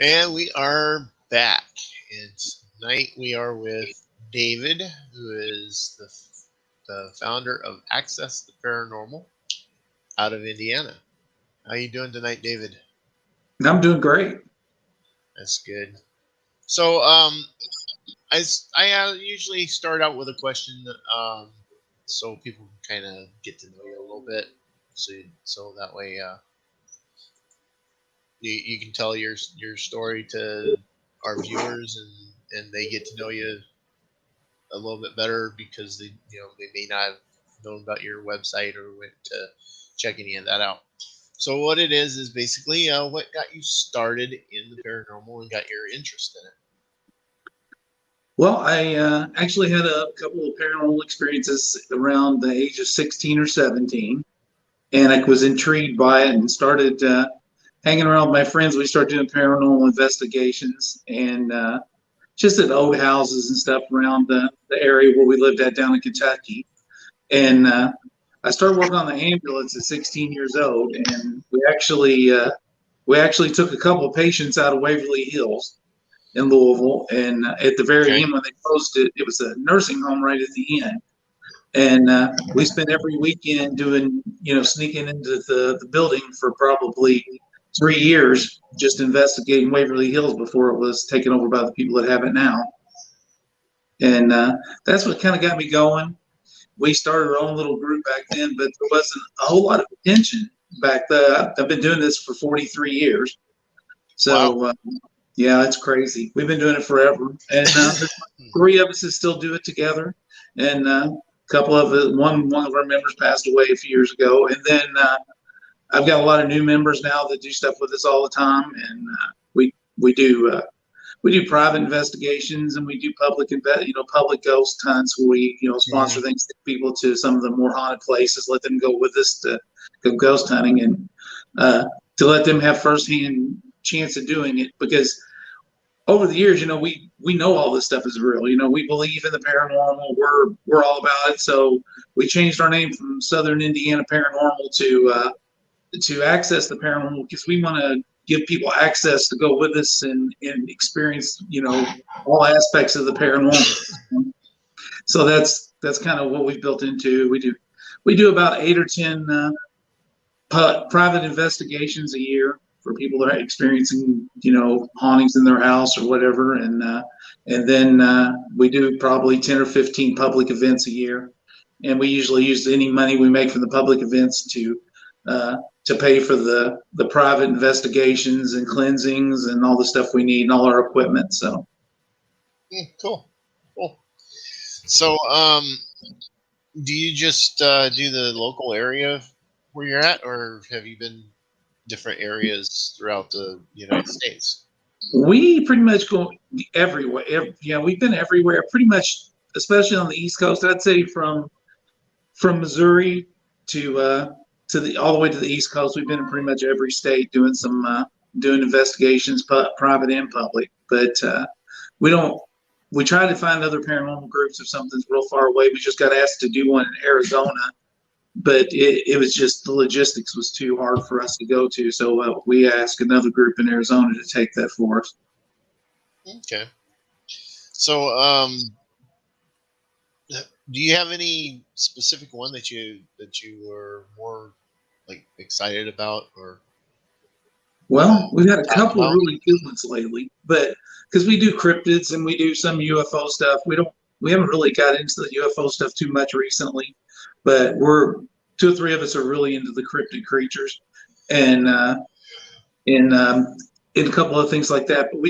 And we are back. And tonight we are with David, who is the founder of Access the Paranormal out of Indiana. How you doing tonight, David? I'm doing great. That's good. So, I usually start out with a question, so people can kind of get to know you a little bit, so that way you can tell your story to our viewers and they get to know you a little bit better because they may not have known about your website or went to check any of that out. So what it is basically what got you started in the paranormal and got your interest in it. Well, I actually had a couple of paranormal experiences around the age of 16 or 17, and I was intrigued by it and started hanging around with my friends. We started doing paranormal investigations and just at old houses and stuff around the area where we lived at down in Kentucky. And I started working on the ambulance at 16 years old, and we actually took a couple of patients out of Waverly Hills in Louisville. And at the very Okay. end, when they closed it, it was a nursing home right at the end. And we spent every weekend doing, sneaking into the building for probably 3 years, just investigating Waverly Hills before it was taken over by the people that have it now. And that's what kind of got me going. We started our own little group back then, but there wasn't a whole lot of attention back then. I've been doing this for 43 years. Wow. So, yeah, it's crazy. We've been doing it forever, and there's three of us that still do it together, and a couple of one of our members passed away a few years ago, and then I've got a lot of new members now that do stuff with us all the time, and we do private investigations and we do public ghost hunts where we sponsor Mhm. things, take people to some of the more haunted places, let them go with us to go ghost hunting and to let them have firsthand chance of doing it because over the years, we know all this stuff is real. We believe in the paranormal. We're all about it. So we changed our name from Southern Indiana Paranormal to Access the Paranormal because we want to give people access to go with us and experience all aspects of the paranormal. So that's kind of what we built into. We do about 8 or 10 private investigations a year for people that are experiencing, hauntings in their house or whatever, and then we do probably 10 or 15 public events a year, and we usually use any money we make from the public events to pay for the private investigations and cleansings and all the stuff we need and all our equipment. So Cool. Cool. So, do you just do the local area where you're at, or have you been different areas throughout the United States? we pretty much go everywhere. Yeah, we've been everywhere, pretty much, especially on the East Coast. I'd say from Missouri to the all the way to the East Coast. We've been in pretty much every state doing some doing investigations, private and public. But we don't. We try to find other paranormal groups if something's real far away. We just got asked to do one in Arizona, but it was just the logistics was too hard for us to go to. So we asked another group in Arizona to take that for us. Okay. So, do you have any specific one that you were more like excited about or Well, we've had a talking couple of about? really good ones lately, but because we do cryptids and we do some UFO stuff, we haven't really got into the UFO stuff too much recently. But we're two or three of us are really into the cryptid creatures, and and and a couple of things like that. But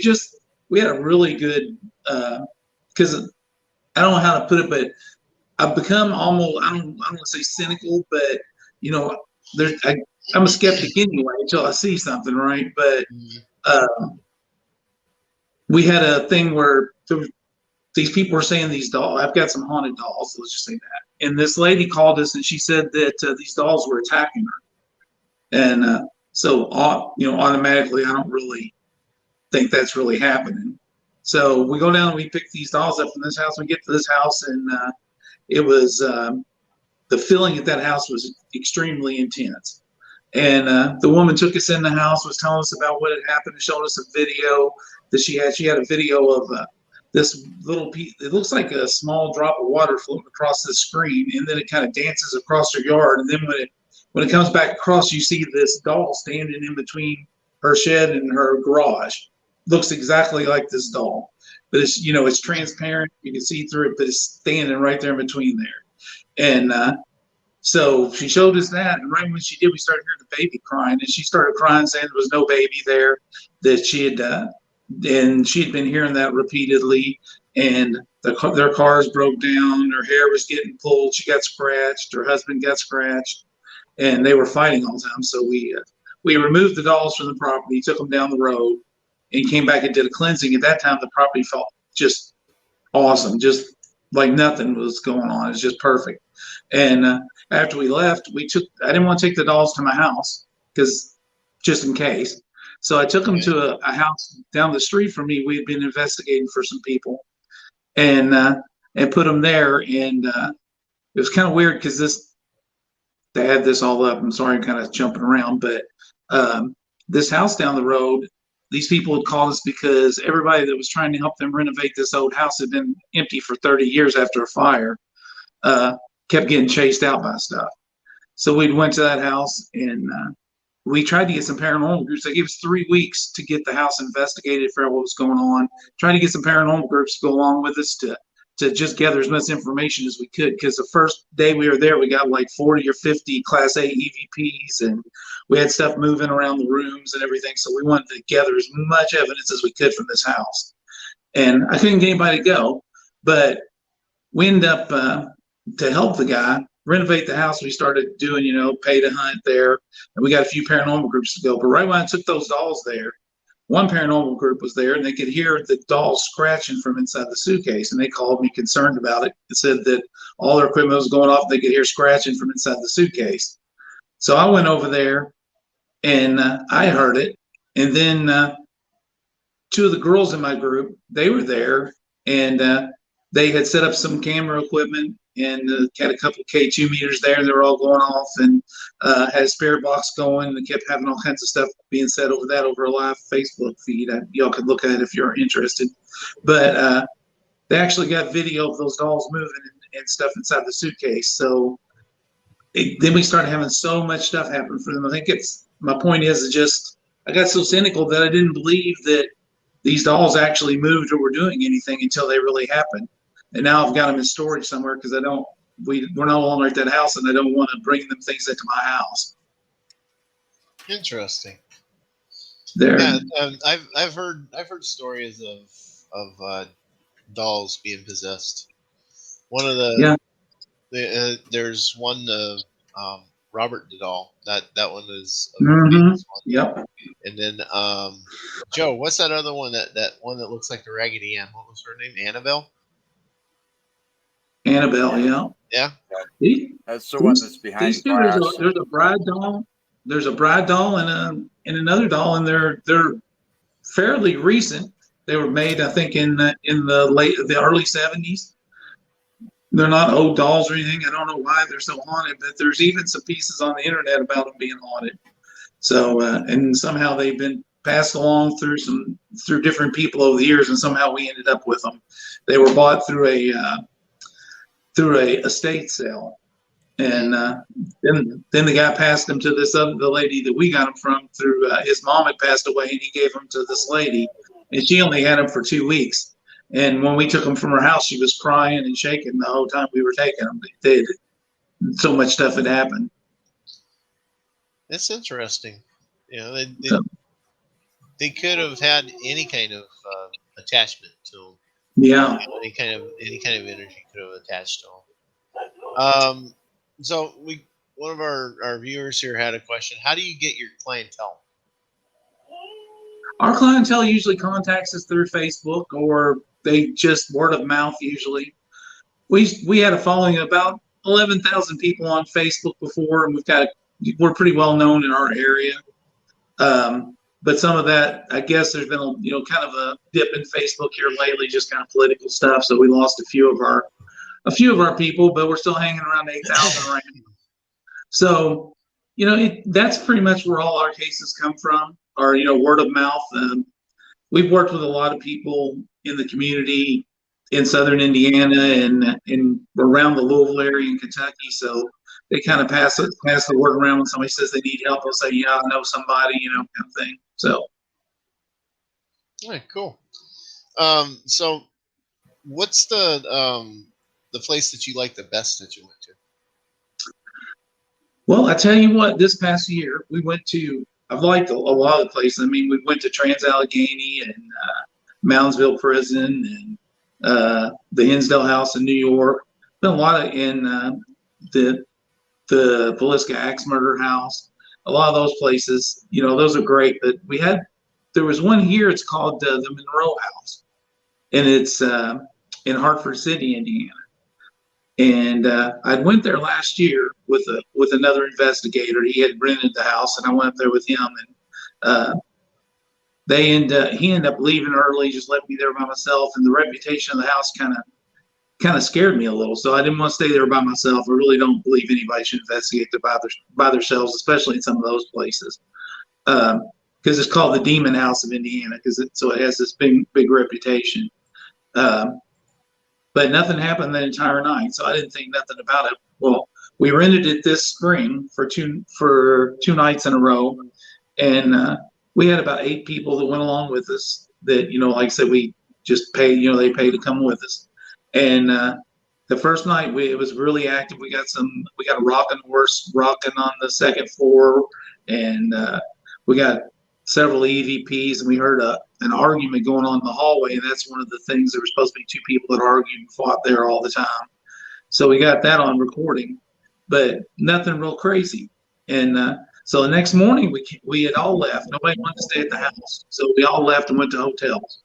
we had a really good because I don't know how to put it, but I've become almost I don't want to say cynical, but you know, there's I'm a skeptic anyway until I see something, right? But Mhm. uh, we had a thing where these people were saying these dolls. I've got some haunted dolls. Let's just say that. And this lady called us and she said that these dolls were attacking her. And so, automatically, I don't really think that's really happening. So we go down and we pick these dolls up from this house. We get to this house and it was the feeling at that house was extremely intense. And the woman took us in the house, was telling us about what had happened, and showed us a video that she had. She had a video of this little piece. It looks like a small drop of water floating across the screen, and then it kind of dances across her yard. And then when it comes back across, you see this doll standing in between her shed and her garage. Looks exactly like this doll, but it's transparent. You can see through it, but it's standing right there in between there. And so she showed us that, and right when she did, we started hearing the baby crying, and she started crying, saying there was no baby there, that and she had been hearing that repeatedly, and their cars broke down, her hair was getting pulled, she got scratched, her husband got scratched, and they were fighting all the time. So we removed the dolls from the property, took them down the road, and came back and did a cleansing. At that time, the property felt just awesome, just like nothing was going on. It's just perfect. And after we left, I didn't want to take the dolls to my house because just in case. So I took them to a house down the street from me. We had been investigating for some people, and put them there. And it was kind of weird because they had this all up. I'm sorry, I'm kind of jumping around, but this house down the road, these people had called us because everybody that was trying to help them renovate this old house had been empty for 30 years after a fire. Kept getting chased out by stuff. So we went to that house, and we tried to get some paranormal groups. They gave us 3 weeks to get the house investigated, figure out what was going on. Tried to get some paranormal groups to go along with us to just gather as much information as we could. Because the first day we were there, we got like 40 or 50 Class A EVPs, and we had stuff moving around the rooms and everything. So we wanted to gather as much evidence as we could from this house. And I couldn't get anybody to go, but we ended up to help the guy renovate the house. We started doing, pay to hunt there, and we got a few paranormal groups to go. But right when I took those dolls there, one paranormal group was there, and they could hear the dolls scratching from inside the suitcase, and they called me concerned about it. It said that all their equipment was going off. They could hear scratching from inside the suitcase. So I went over there, and I heard it. And then two of the girls in my group, they were there, and they had set up some camera equipment and had a couple of K2 meters there, and they were all going off, and had a spare box going, and they kept having all kinds of stuff being said over a live Facebook feed. Y'all could look at it if you're interested. But they actually got video of those dolls moving and stuff inside the suitcase. So then we started having so much stuff happen for them. I think my point is just I got so cynical that I didn't believe that these dolls actually moved or were doing anything until they really happened. And now I've got them in storage somewhere because we're no longer at that house, and I don't want to bring them things into my house. Interesting. There. Yeah, I've heard stories of dolls being possessed. One of there's one Robert the doll. That one is a one. Yep. And then Joe, what's that other one? That one that looks like the Raggedy Ann. What was her name? Annabelle. Annabelle, yeah. Yeah. That's the one that's behind glass. There's a bride doll. There's a bride doll and another doll, and they're fairly recent. They were made, I think, in the early 70s. They're not old dolls or anything. I don't know why they're so haunted, but there's even some pieces on the internet about them being haunted. So, and somehow they've been passed along through different people over the years, and somehow we ended up with them. They were bought through a estate sale, and then the guy passed them to the lady that we got them from through his mom had passed away, and he gave them to this lady, and she only had them for 2 weeks. And when we took them from her house, she was crying and shaking the whole time we were taking them. So much stuff had happened. It's interesting. They could have had any kind of attachment to them. Yeah. Any kind of energy could have attached to them. So one of our viewers here had a question. How do you get your clientele? Our clientele usually contacts us through Facebook, or they just word of mouth usually. We had a following of about 11,000 people on Facebook before, and we're pretty well known in our area. But some of that, I guess there's been kind of a dip in Facebook here lately, just kind of political stuff. So we lost a few of our people, but we're still hanging around 8,000 right now. So That's pretty much where all our cases come from, or word of mouth. We've worked with a lot of people in the community in southern Indiana and around the Louisville area in Kentucky. So they kind of pass the word around when somebody says they need help. They'll say, "Yeah, I know somebody," kind of thing. So, All right, cool. So what's the place that you like the best that you went to? well, I tell you what, this past year we went to. I've liked a lot of places. I mean, we went to Trans-Allegheny and Moundsville Prison and the Hinsdale House in New York. Been a lot in the Villisca Axe Murder House. A lot of those places, those are great. But there was one here. It's called the Monroe House, and it's in Hartford City, Indiana. And I went there last year with another investigator. He had rented the house, and I went up there with him. And he ended up leaving early, just left me there by myself. And the reputation of the house kind of scared me a little, so I didn't want to stay there by myself. I really don't believe anybody should investigate by themselves, especially in some of those places, because it's called the Demon House of Indiana, so it has this big reputation. But nothing happened that entire night, so I didn't think nothing about it. Well, we rented it this spring for two nights in a row, and we had about 8 people that went along with us. That like I said, we just paid. They paid to come with us, and the first night it was really active. We got a rocking horse rocking on the second floor, and we got several EVPs, and we heard an argument going on in the hallway, and that's one of the things. There were supposed to be 2 people that argued and fought there all the time. So we got that on recording, but nothing real crazy. And so the next morning we had all left. Nobody wanted to stay at the house, so we all left and went to hotels.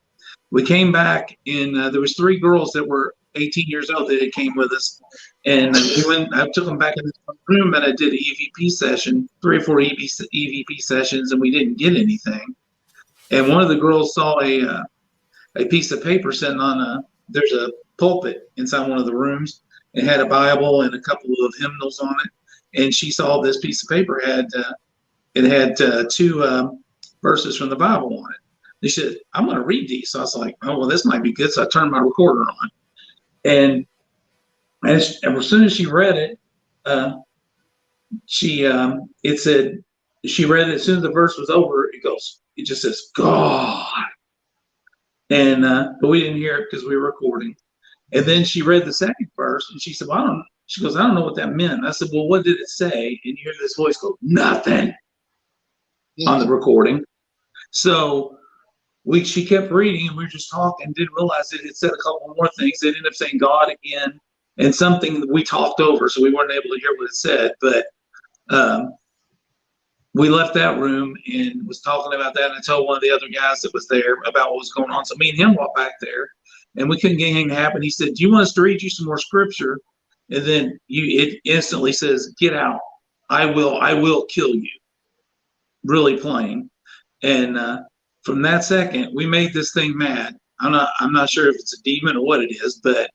We came back, and there was 3 girls that were 18 years old that came with us, and I took them back in the room, and I did an EVP session, 3 or 4 EVP sessions, and we didn't get anything. And one of the girls saw a piece of paper sitting on there's a pulpit inside one of the rooms. It had a Bible and a couple of hymnals on it, and she saw this piece of paper had 2 verses from the Bible on it. She said, "I'm going to read these." So I was like, "Oh, well, this might be good." So I turned my recorder on, and as soon as she read it, it said, she read it as soon as the verse was over. It just says God, and but we didn't hear it because we were recording. And then she read the second verse, and she said, "Well, she goes, I don't know what that meant." I said, "Well, what did it say?" And you hear this voice go, "Nothing," on the recording. So she kept reading, and we were just talking, didn't realize it had said a couple more things. It ended up saying God again, and something that we talked over, so we weren't able to hear what it said. But we left that room and was talking about that, and I told one of the other guys that was there about what was going on. So me and him walked back there, and we couldn't get anything to happen. He said, "Do you want us to read you some more scripture?" And then it instantly says, "Get out. I will kill you." Really plain. And from that second, we made this thing mad. I'm not sure if it's a demon or what it is, but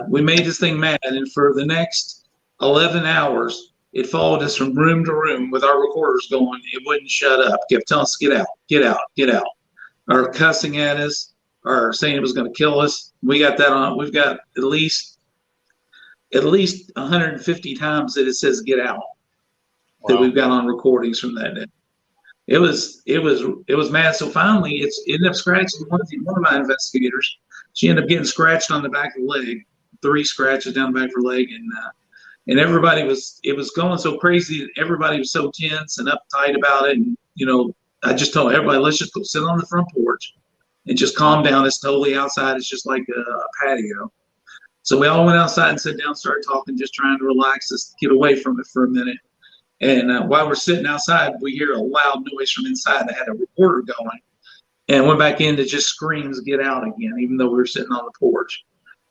we made this thing mad. And for the next 11 hours, it followed us from room to room with our recorders going. It wouldn't shut up. Kept telling us, "Get out, get out, get out," or cussing at us, or saying it was going to kill us. We got that on. We've got at least 150 times that it says "get out." Wow. That we've got on recordings from that day. It was mad. So finally, it ended up scratching one of my investigators. She ended up getting scratched on the back of the leg, 3 scratches down the back of her leg, and everybody it was going so crazy. Everybody was so tense and uptight about it. And I just told everybody, let's just go sit on the front porch and just calm down. It's totally outside. It's just like a patio. So we all went outside and sat down, started talking, just trying to relax us, get away from it for a minute. And while we're sitting outside, we hear a loud noise from inside that had a recorder going, and went back in to just screams, "Get out" again, even though we were sitting on the porch.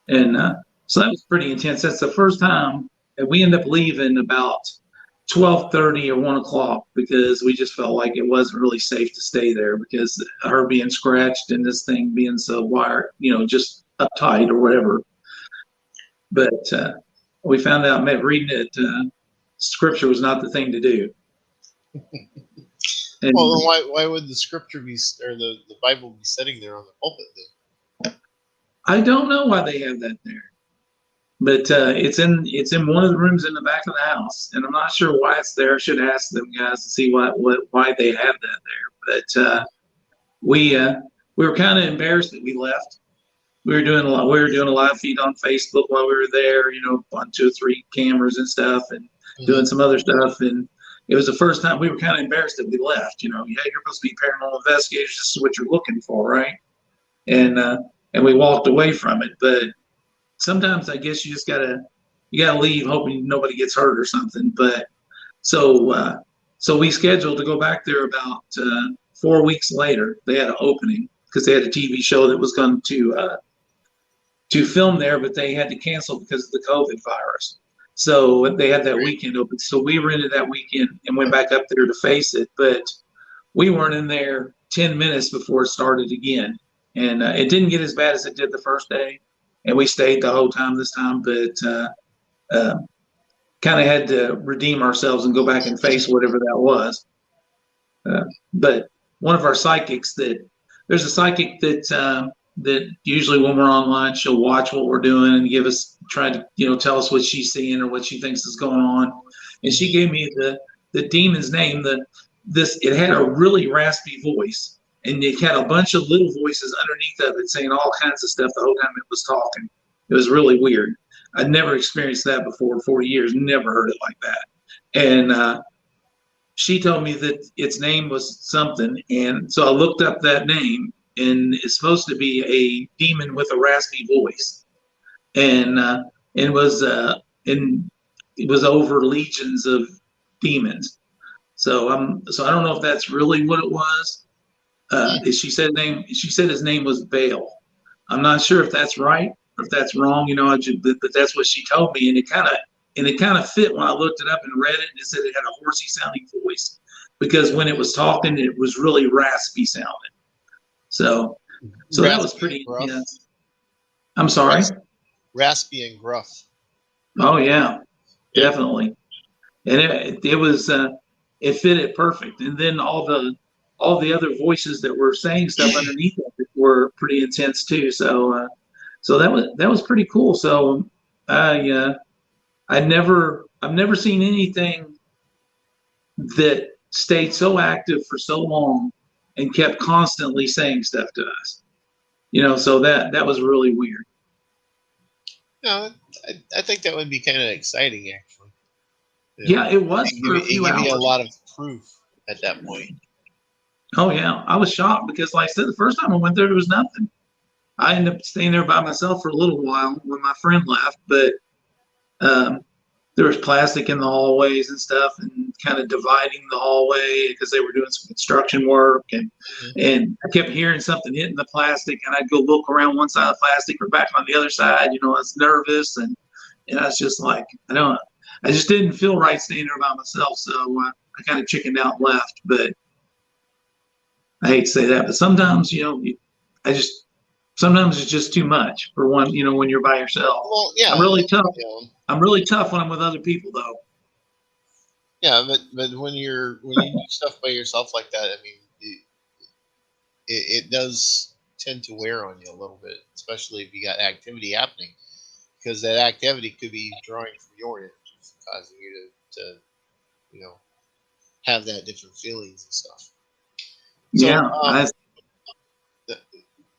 And so that was pretty intense. That's the first time that we ended up leaving about 12:30 or 1 o'clock, because we just felt like it wasn't really safe to stay there, because her being scratched and this thing being so wired, just uptight or whatever. But we found out, reading it, Scripture was not the thing to do. And Well, then why would the scripture be or the Bible be sitting there on the pulpit then? I don't know why they have that there, but it's in one of the rooms in the back of the house, and I'm not sure why it's there. I should ask them guys to see why they have that there. But we were kind of embarrassed that we left. We were doing a live feed on Facebook while we were there, on 2 or 3 cameras and stuff, and doing some other stuff. And it was the first time we were kind of embarrassed that we left. Yeah, you're supposed to be paranormal investigators. This is what you're looking for, right? And we walked away from it. But sometimes I guess you gotta leave, hoping nobody gets hurt or something. But so we scheduled to go back there about 4 weeks later. They had an opening because they had a TV show that was going to film there, but they had to cancel because of the COVID virus. So they had that weekend open. So we rented that weekend and went back up there to face it. But we weren't in there 10 minutes before it started again. And it didn't get as bad as it did the first day. And we stayed the whole time this time, but kind of had to redeem ourselves and go back and face whatever that was. But one of our psychics there's a psychic that usually when we're online, she'll watch what we're doing and try to tell us what she's seeing or what she thinks is going on. And she gave me the demon's name. It had a really raspy voice, and it had a bunch of little voices underneath of it saying all kinds of stuff the whole time it was talking. It was really weird. I'd never experienced that before in 40 years. Never heard it like that. And she told me that its name was something, and so I looked up that name. And it's supposed to be a demon with a raspy voice, and it was over legions of demons. So I don't know if that's really what it was. She said his name was Bale. I'm not sure if that's right or if that's wrong. But that's what she told me, and it kind of fit when I looked it up and read it. And it said it had a horsey sounding voice because when it was talking, it was really raspy sounding. So that was pretty. Yeah. I'm sorry. Raspy and gruff. Oh yeah, definitely. And it was it fit it perfect. And then all the other voices that were saying stuff underneath it were pretty intense too. So that was pretty cool. So I've never seen anything that stayed so active for so long and kept constantly saying stuff to us. So that was really weird. No, I think that would be kind of exciting, actually. Yeah, it was for a few hours. It gave you a lot of proof at that point. Oh yeah, I was shocked because, like I said, the first time I went there was nothing. I ended up staying there by myself for a little while when my friend left, but there was plastic in the hallways and stuff, and kind of dividing the hallway because they were doing some construction work, and I kept hearing something hitting the plastic, and I'd go look around one side of the plastic or back on the other side. I was nervous, and I was just like, I just didn't feel right staying there by myself, so I kind of chickened out and left. But I hate to say that, but sometimes sometimes it's just too much for one. When you're by yourself. Well, yeah, I'm really tough. I'm really tough when I'm with other people, though. Yeah, but when you do stuff by yourself like that, I mean, it does tend to wear on you a little bit, especially if you got activity happening, because that activity could be drawing from your energies, causing you to have that different feelings and stuff. So, Yeah.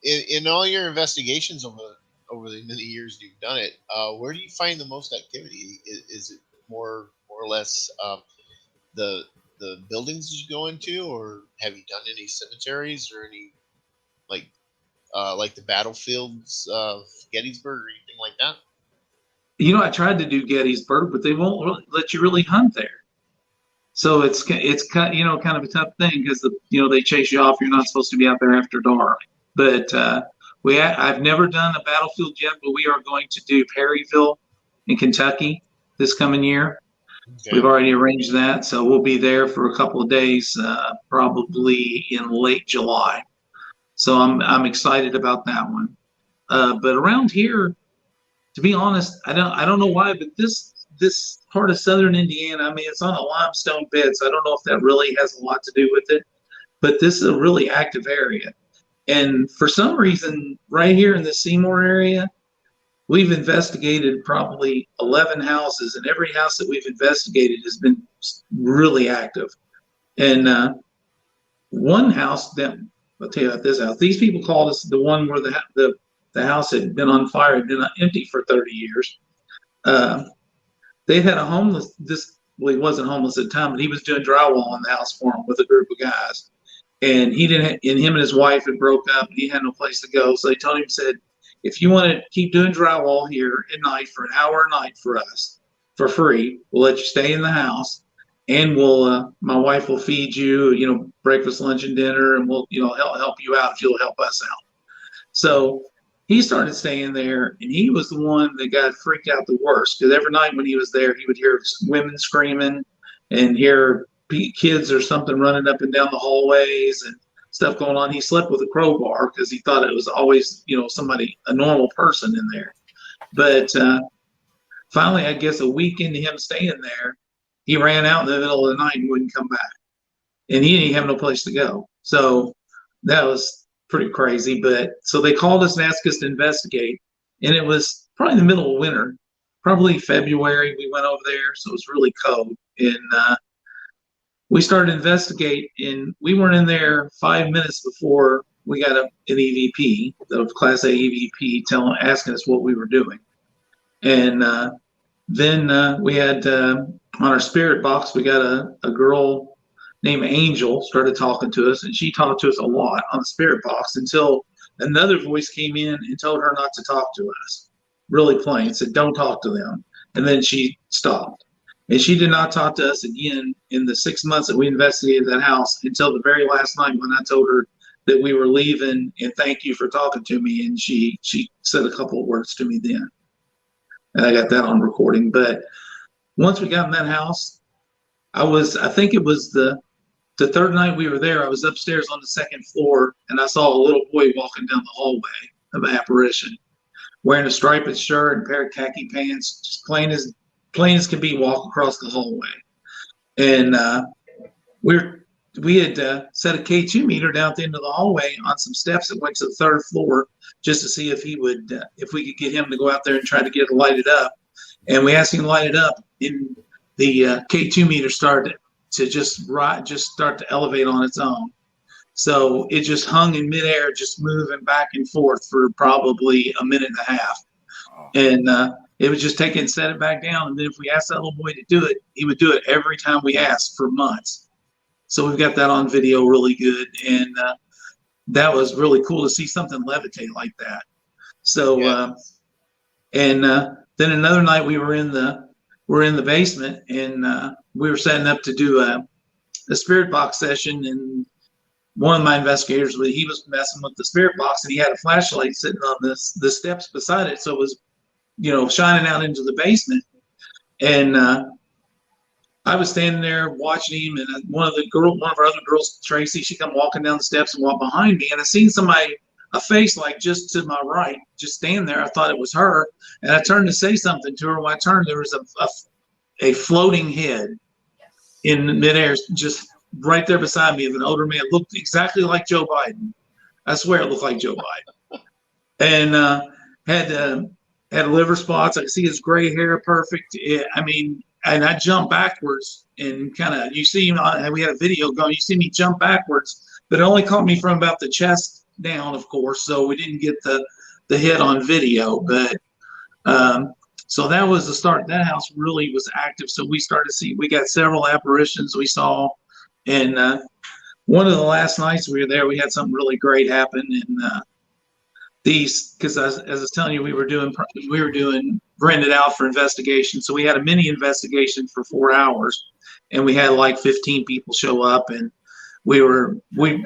In all your investigations over the many years you've done it, where do you find the most activity? Is it more or less the buildings you go into, or have you done any cemeteries or any like the battlefields of Gettysburg or anything like that? I tried to do Gettysburg, but they won't let you really hunt there. So it's kind of a tough thing because they chase you off. You're not supposed to be out there after dark. But I've never done a battlefield yet, but we are going to do Perryville in Kentucky this coming year. Okay. We've already arranged that, so we'll be there for a couple of days, probably in late July. So I'm excited about that one. But around here, to be honest, I don't know why, but this this part of southern Indiana, I mean, it's on a limestone bed, so I don't know if that really has a lot to do with it. But this is a really active area. And for some reason, right here in the Seymour area, we've investigated probably 11 houses, and every house that we've investigated has been really active. And one house that I'll tell you about this house. These people called us the one where the house had been on fire, had been empty for 30 years. They had a homeless. Well, he wasn't homeless at the time, but he was doing drywall in the house for them with a group of guys. And he didn't. And him and his wife had broke up. And he had no place to go. So they told him, said, if you want to keep doing drywall here at night for an hour a night for us for free, we'll let you stay in the house, and we'll my wife will feed you, breakfast, lunch, and dinner, and we'll help you out if you'll help us out. So he started staying there, and he was the one that got freaked out the worst, because every night when he was there, he would hear women screaming and hear kids or something running up and down the hallways and stuff going on. He slept with a crowbar because he thought it was always, a normal person in there. But finally, I guess a week into him staying there, he ran out in the middle of the night and wouldn't come back. And he didn't have no place to go. So that was pretty crazy. But so they called us and asked us to investigate. And it was probably in the middle of winter, probably February. We went over there, so it was really cold. And we started to investigate, and we weren't in there 5 minutes before we got an EVP, the Class A EVP, asking us what we were doing. And then we had on our spirit box, we got a girl named Angel started talking to us, and she talked to us a lot on the spirit box until another voice came in and told her not to talk to us, really plain, said don't talk to them. And then she stopped. And she did not talk to us again in the 6 months that we investigated that house until the very last night when I told her that we were leaving and thank you for talking to me. And she said a couple of words to me then. And I got that on recording. But once we got in that house, I think it was the third night we were there, I was upstairs on the second floor, and I saw a little boy walking down the hallway of an apparition, wearing a striped shirt and a pair of khaki pants, just plain as can be, walk across the hallway. And we had set a K2 meter down at the end of the hallway on some steps that went to the third floor just to see if we could get him to go out there and try to get it lighted up. And we asked him to light it up, and the K2 meter started to just start to elevate on its own. So it just hung in midair, just moving back and forth for probably a minute and a half. And it was just take it and set it back down. And then if we asked that little boy to do it, he would do it every time we asked for months. So we've got that on video really good. And that was really cool to see something levitate like that. So, yeah. Then another night we were in the basement, and we were setting up to do a spirit box session. And one of my investigators, he was messing with the spirit box, and he had a flashlight sitting on the steps beside it. So it was, shining out into the basement. And I was standing there watching him, and one of our other girls, Tracy, she come walking down the steps and walked behind me, and I seen a face like just to my right, just standing there. I thought it was her, and I turned to say something to her. When I turned, there was a floating head in midair, just right there beside me, of an older man, looked exactly like Joe Biden. I swear it looked like Joe Biden, and had liver spots. I could see his gray hair perfect. And I jumped backwards and you see me, we had a video going, you see me jump backwards, but it only caught me from about the chest down, of course, so we didn't get the hit on video. But so that was the start. That house really was active. So we got several apparitions we saw. And one of the last nights we were there, we had something really great happen. And because as I was telling you, we were doing rented out for investigation. So we had a mini investigation for 4 hours, and we had like 15 people show up. And we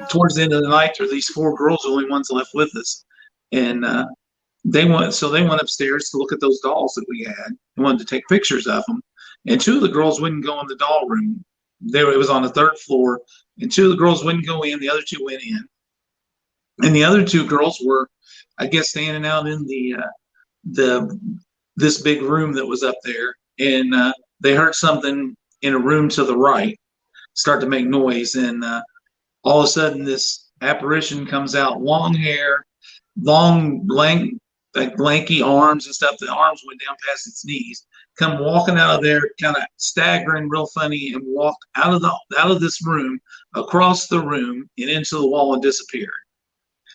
towards the end of the night, there were these 4 girls, the only ones left with us. And they went upstairs to look at those dolls that we had and wanted to take pictures of them. And 2 of the girls wouldn't go in the doll room. It was on the 3rd floor, and 2 of the girls wouldn't go in. The other 2 went in. And the other 2 girls were, I guess, standing out in this big room that was up there. and they heard something in a room to the right start to make noise, and all of a sudden this apparition comes out, long hair, like lanky arms and stuff. The arms went down past its knees. Come walking out of there, kind of staggering, real funny, and walked out of this room, across the room, and into the wall and disappeared.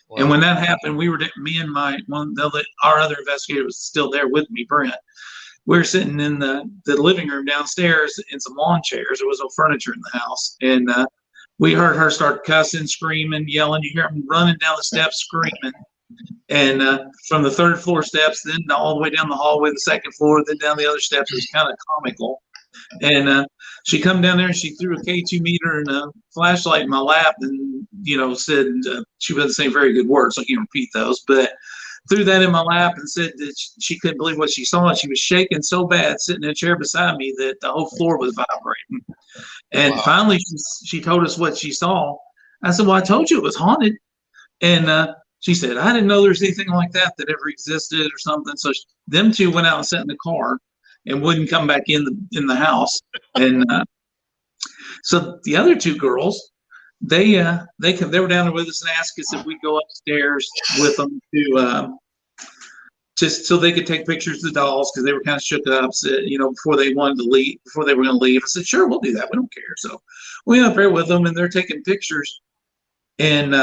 Wow. And when that happened, me and our other investigator was still there with me, Brent. We were sitting in the living room downstairs in some lawn chairs. There was no furniture in the house, and we heard her start cussing, screaming, yelling. You hear them running down the steps, screaming. And from the third floor steps, then all the way down the hallway, the second floor, then down the other steps. It was kind of comical. And she come down there and she threw a K2 meter and a flashlight in my lap, and said she wasn't saying very good words, so I can't repeat those, but threw that in my lap and said that she couldn't believe what she saw. And she was shaking so bad, sitting in a chair beside me, that the whole floor was vibrating. And finally, she told us what she saw. I said, "Well, I told you it was haunted." And she said, "I didn't know there was anything like that ever existed or something." So them two went out and sat in the car and wouldn't come back in the house. And so the other two girls, they were down there with us and asked us if we'd go upstairs with them to just so they could take pictures of the dolls, because they were kind of shook up, before they wanted to leave, before they were going to leave. I said, "Sure, we'll do that. We don't care." So we went up there with them, and they're taking pictures, and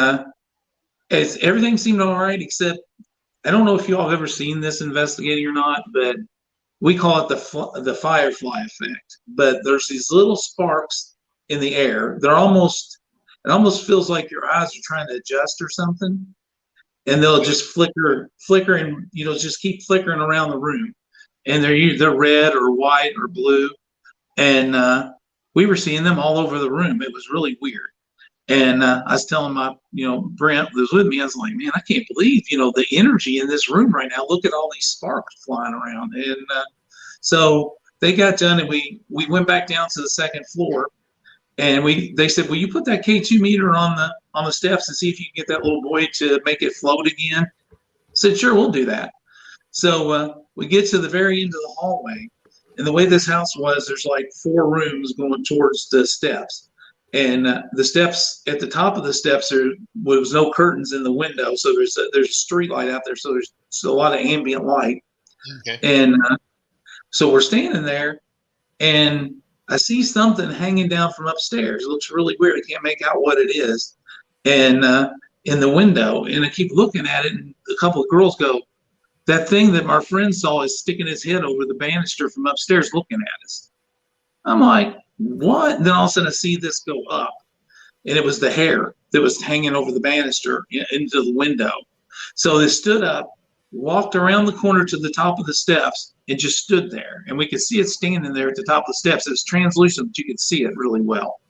as everything seemed all right, except I don't know if you all have ever seen this investigating or not, but we call it the firefly effect. But there's these little sparks in the air. It almost feels like your eyes are trying to adjust or something, and they'll just flicker, and just keep flickering around the room. And they're red or white or blue, and we were seeing them all over the room. It was really weird. And I was telling Brent was with me, I was like, "Man, I can't believe, the energy in this room right now. Look at all these sparks flying around." And so they got done, and we went back down to the second floor, and they said, "Will you put that K2 meter on the steps and see if you can get that little boy to make it float again?" I said, "Sure, we'll do that." So we get to the very end of the hallway, and the way this house was, there's like 4 rooms going towards the steps. And the steps, at the top of the steps, there was no curtains in the window, so there's a street light out there, so there's a lot of ambient light. Okay. And so we're standing there, and I see something hanging down from upstairs. It looks really weird. I can't make out what it is. And in the window, and I keep looking at it, and a couple of girls go, "That thing that my friend saw is sticking his head over the banister from upstairs looking at us." I'm like, "What?" And then all of a sudden I see this go up, and it was the hair that was hanging over the banister into the window. So they stood up, walked around the corner to the top of the steps, and just stood there. And we could see it standing there at the top of the steps. It was translucent, but you could see it really well.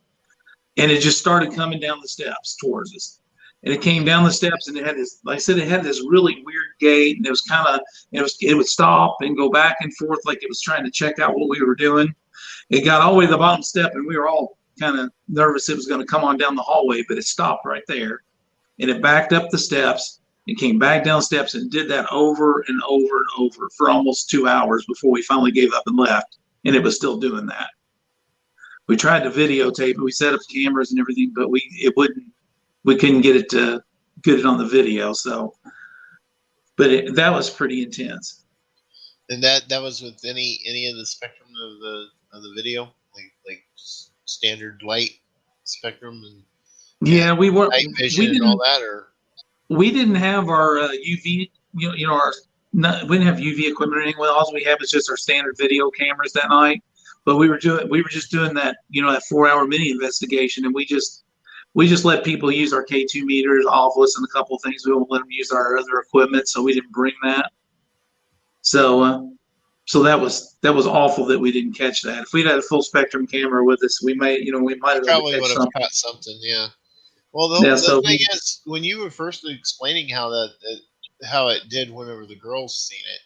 And it just started coming down the steps towards us. And it came down the steps, and it had this, like I said, it had this really weird gait, and it was kind of, it would stop and go back and forth like it was trying to check out what we were doing. It got all the way to the bottom step, and we were all kind of nervous it was going to come on down the hallway, but it stopped right there. And it backed up the steps and came back down steps, and did that over and over and over for almost 2 hours before we finally gave up and left. And it was still doing that. We tried to videotape it. We set up cameras and everything, but we couldn't get it to get it on the video. So, but that was pretty intense. And that was with any of the spectrum of the video, like standard light spectrum and we were night vision and all that, or we didn't have our UV, we didn't have UV equipment or anything. All we have is just our standard video cameras that night. But we were just doing that, that 4-hour mini investigation, and we just let people use our K2 meters off us and a couple of things. We won't let them use our other equipment, so we didn't bring that. So that was awful that we didn't catch that. If we'd had a full spectrum camera with us, we might have probably would have caught something. Yeah. Well, the thing is, when you were first explaining how it did whenever the girls seen it,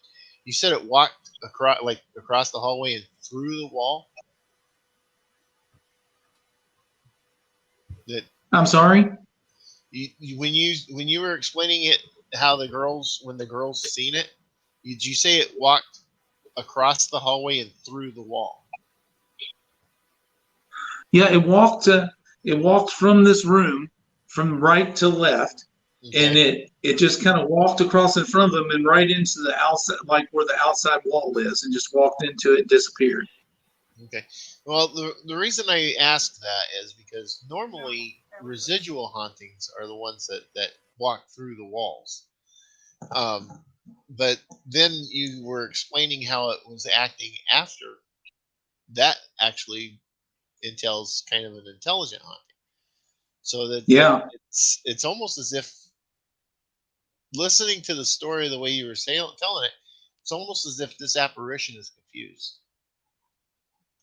you said it walked across the hallway and through the wall. I'm sorry. When you were explaining it, how when the girls seen it, did you say it walked across the hallway and through the wall. Yeah, it walked from this room from right to left, and Okay. it just kind of walked across in front of them and right into the outside, like where the outside wall is, and just walked into it and disappeared. Okay. Well, the reason I ask that is because normally residual hauntings are the ones that walk through the walls. Um, but then you were explaining how it was acting after. That actually entails kind of an intelligent haunting. So that Yeah, it's almost as if listening to the story the way you were telling it, it's almost as if this apparition is confused.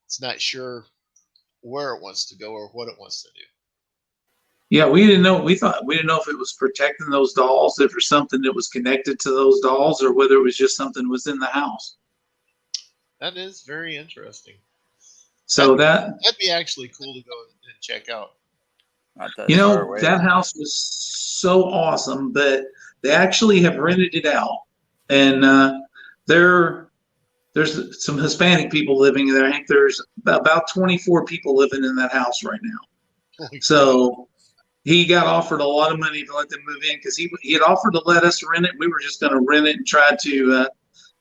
It's not sure where it wants to go or what it wants to do. yeah, we didn't know. We didn't know if it was protecting those dolls, if there's something that was connected to those dolls, or whether it was just something that was in the house. That is very interesting. So that, That'd be actually cool to go and check out. Not that you far know, away. that house was so awesome, but they actually have rented it out, and there there's some Hispanic people living there. I think there's about 24 people living in that house right now. Holy crap! So he got offered a lot of money to let them move in because he had offered to let us rent it. We were just going to rent it and try to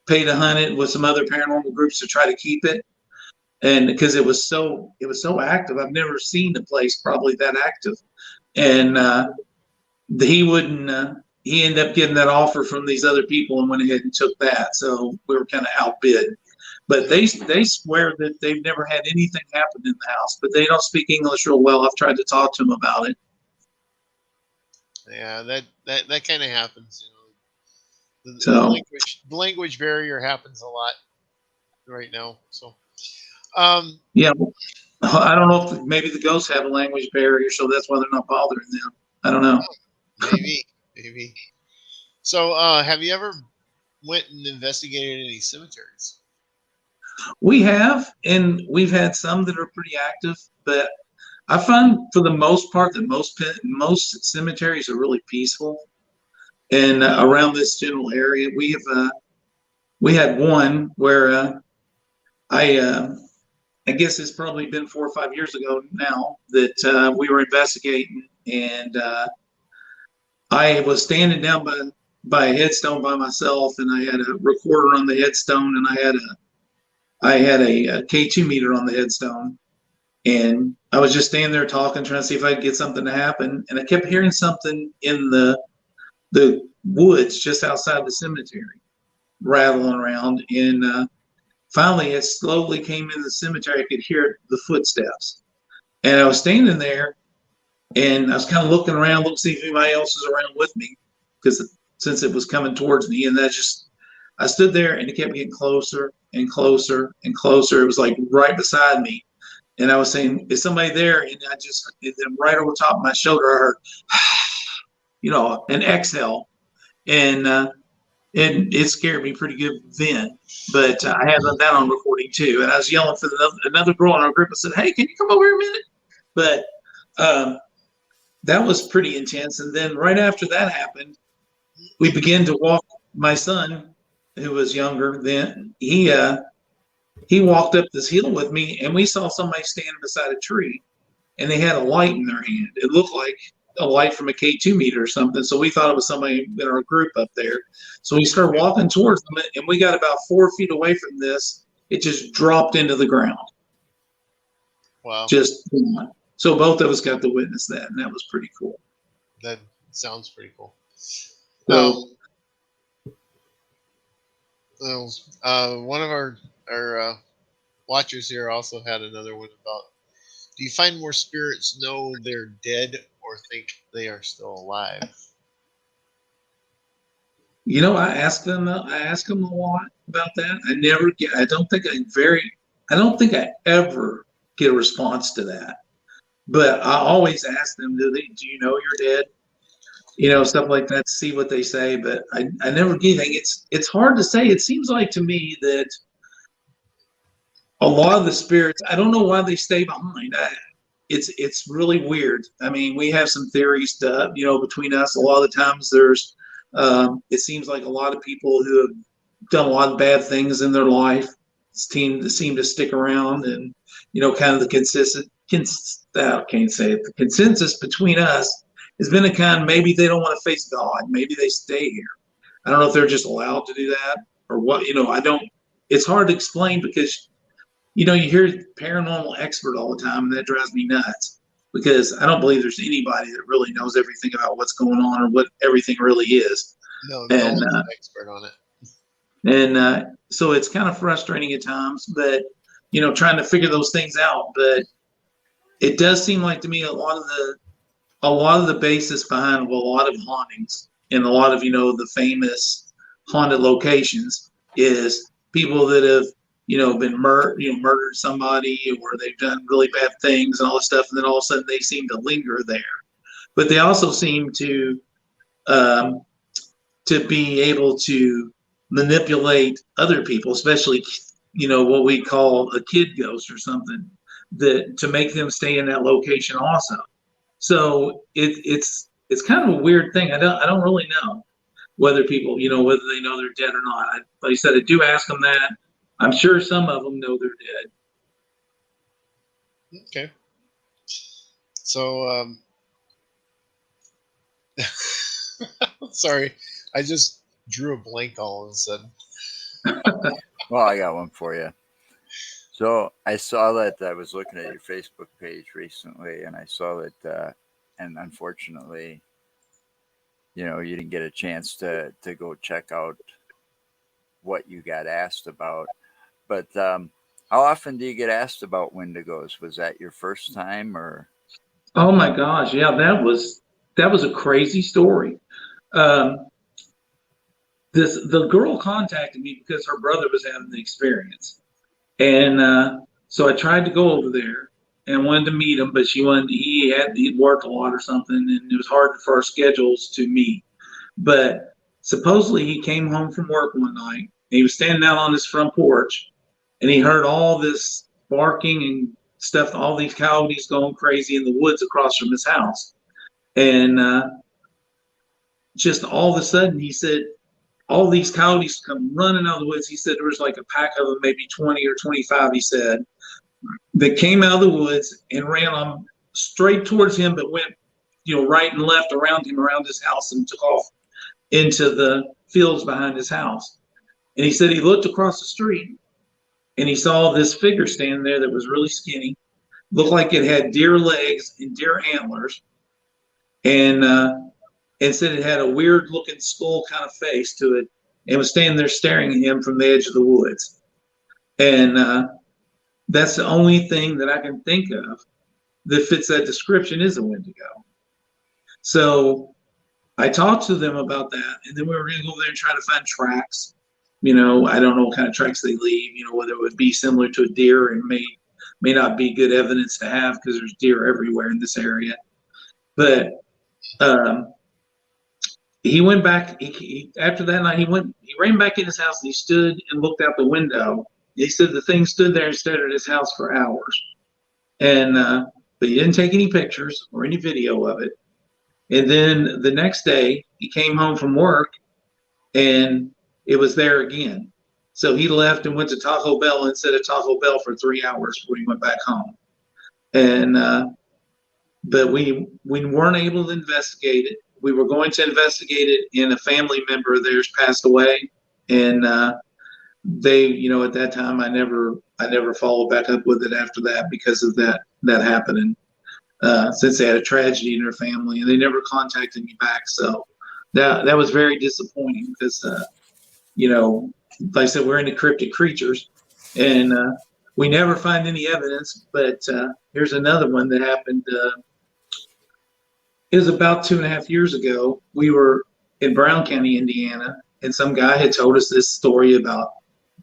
pay to hunt it with some other paranormal groups to try to keep it. And because it was so active, I've never seen a place probably that active. And he wouldn't. He ended up getting that offer from these other people and went ahead and took that. So we were kind of outbid. But they swear that they've never had anything happen in the house. But they don't speak English real well. I've tried to talk to them about it. Yeah, that kind of happens. You know, So the language barrier happens a lot right now. So, yeah, I don't know if maybe the ghosts have a language barrier, so that's why they're not bothering them. I don't know. maybe, maybe. So, have you ever went and investigated any cemeteries? We have, and we've had some that are pretty active, but I find for the most part that most cemeteries are really peaceful. And around this general area, we had one where I I guess it's probably been 4 or 5 years ago now that we were investigating, and I was standing down by a headstone by myself, and I had a recorder on the headstone, and I had a K2 meter on the headstone, and I was just standing there talking, trying to see if I could get something to happen, and I kept hearing something in the woods just outside the cemetery rattling around, and finally it slowly came in the cemetery. I could hear the footsteps, and I was standing there, and I was kind of looking around, looking to see if anybody else was around with me, because since it was coming towards me, and I stood there, and it kept getting closer and closer and closer. It was like right beside me, and I was saying, "Is somebody there?" And then right over top of my shoulder, I heard, an exhale, and it scared me pretty good then. But I had that on recording too, and I was yelling for another girl in our group. I said, "Hey, can you come over here a minute?" But that was pretty intense. And then right after that happened, we began to walk. My son, who was younger then, he walked up this hill with me, and we saw somebody standing beside a tree, and they had a light in their hand. It looked like a light from a K2 meter or something. So we thought it was somebody in our group up there. So we started walking towards them, and we got about 4 feet away from this. It just dropped into the ground. Wow, Just so both of us got to witness that, and that was pretty cool. that sounds pretty cool. So One of our watchers here also had another one about: do you find more spirits know they're dead or think they are still alive? I ask them a lot about that. I don't think I ever get a response to that. But I always ask them, do you know you're dead? Stuff like that to see what they say. But I never get anything. It's hard to say. It seems like to me that a lot of the spirits, I don't know why they stay behind. It's really weird. I mean, we have some theories between us. A lot of the times it seems like a lot of people who have done a lot of bad things in their life. Seem to stick around, and kind of the I can't say it. The consensus between us has been a kind of maybe they don't want to face God, maybe they stay here. I don't know if they're just allowed to do that or what. I don't. It's hard to explain because you hear paranormal expert all the time, and that drives me nuts because I don't believe there's anybody that really knows everything about what's going on or what everything really is. No, no And one's an expert on it. so it's kind of frustrating at times, but trying to figure those things out. But it does seem like to me a lot of the basis behind a lot of hauntings and a lot of the famous haunted locations is people that have been murdered somebody, or they've done really bad things and all this stuff, and then all of a sudden they seem to linger there. But they also seem um, to be able to manipulate other people, especially what we call a kid ghost or something, that to make them stay in that location also. So it's kind of a weird thing. I don't really know whether people whether they know they're dead or not. Like I said, I do ask them that. I'm sure some of them know they're dead. Okay. So, sorry, I just drew a blank all of a sudden. Well, I got one for you. So I saw that I was looking at your Facebook page recently, and I saw that, and unfortunately, you didn't get a chance to go check out what you got asked about. But how often do you get asked about Wendigos? Was that your first time, or? Oh my gosh, yeah, that was a crazy story. Um, the girl contacted me because her brother was having the experience, and so I tried to go over there and wanted to meet him, but he'd worked a lot or something, and it was hard for our schedules to meet. But supposedly he came home from work one night. And he was standing out on his front porch, and he heard all this barking and stuff, all these coyotes going crazy in the woods across from his house. And just all of a sudden, he said, all these coyotes come running out of the woods. He said there was like a pack of them, maybe 20 or 25, he said, that came out of the woods and ran on straight towards him, but went, right and left around him, around his house, and took off into the fields behind his house. And he said he looked across the street and he saw this figure standing there that was really skinny, looked like it had deer legs and deer antlers, and said it had a weird looking skull kind of face to it, and was standing there staring at him from the edge of the woods. And that's the only thing that I can think of that fits that description is a Wendigo. So I talked to them about that, and then we were going to go over there and try to find tracks. I don't know what kind of tracks they leave, whether it would be similar to a deer and may not be good evidence to have because there's deer everywhere in this area. But he went back. After that night, he ran back in his house and he stood and looked out the window. He said the thing stood there and stared at his house for hours. And but he didn't take any pictures or any video of it. And then the next day, he came home from work and it was there again. So he left and went to Taco Bell and sat at Taco Bell for 3 hours before he went back home. And but we weren't able to investigate it. We were going to investigate it, and a family member of theirs passed away, and they, at that time, I never followed back up with it after that because of that happening. Since they had a tragedy in their family, and they never contacted me back, so that was very disappointing because like I said, we're into cryptid creatures, and we never find any evidence. But here's another one that happened. It was about 2.5 years ago. We were in Brown County, Indiana, and some guy had told us this story about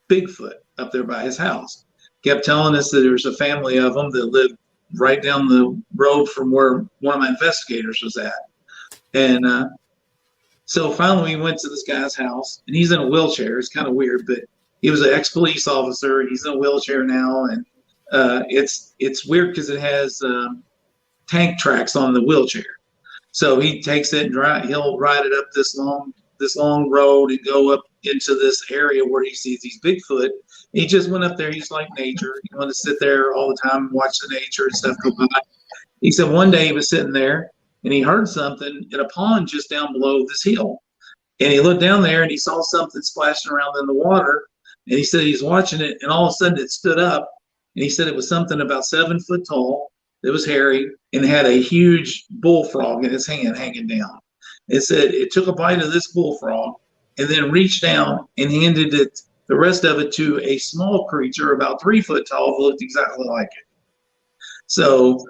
Bigfoot up there by his house. Kept telling us that there was a family of them that lived right down the road from where one of my investigators was at. And so finally we went to this guy's house, and he's in a wheelchair. It's kind of weird, but he was an ex-police officer. He's in a wheelchair now, and it's weird because it has tank tracks on the wheelchair. So he takes it and he'll ride it up this long road and go up into this area where he sees these Bigfoot. He just went up there. He's like nature. He wanted to sit there all the time and watch the nature and stuff go by. He said one day he was sitting there and he heard something in a pond just down below this hill. And he looked down there and he saw something splashing around in the water. And he said he's watching it, and all of a sudden it stood up. And he said it was something about 7 foot tall. It was hairy and had a huge bullfrog in its hand hanging down. It said it took a bite of this bullfrog and then reached down and handed it the rest of it to a small creature about 3 foot tall who looked exactly like it. So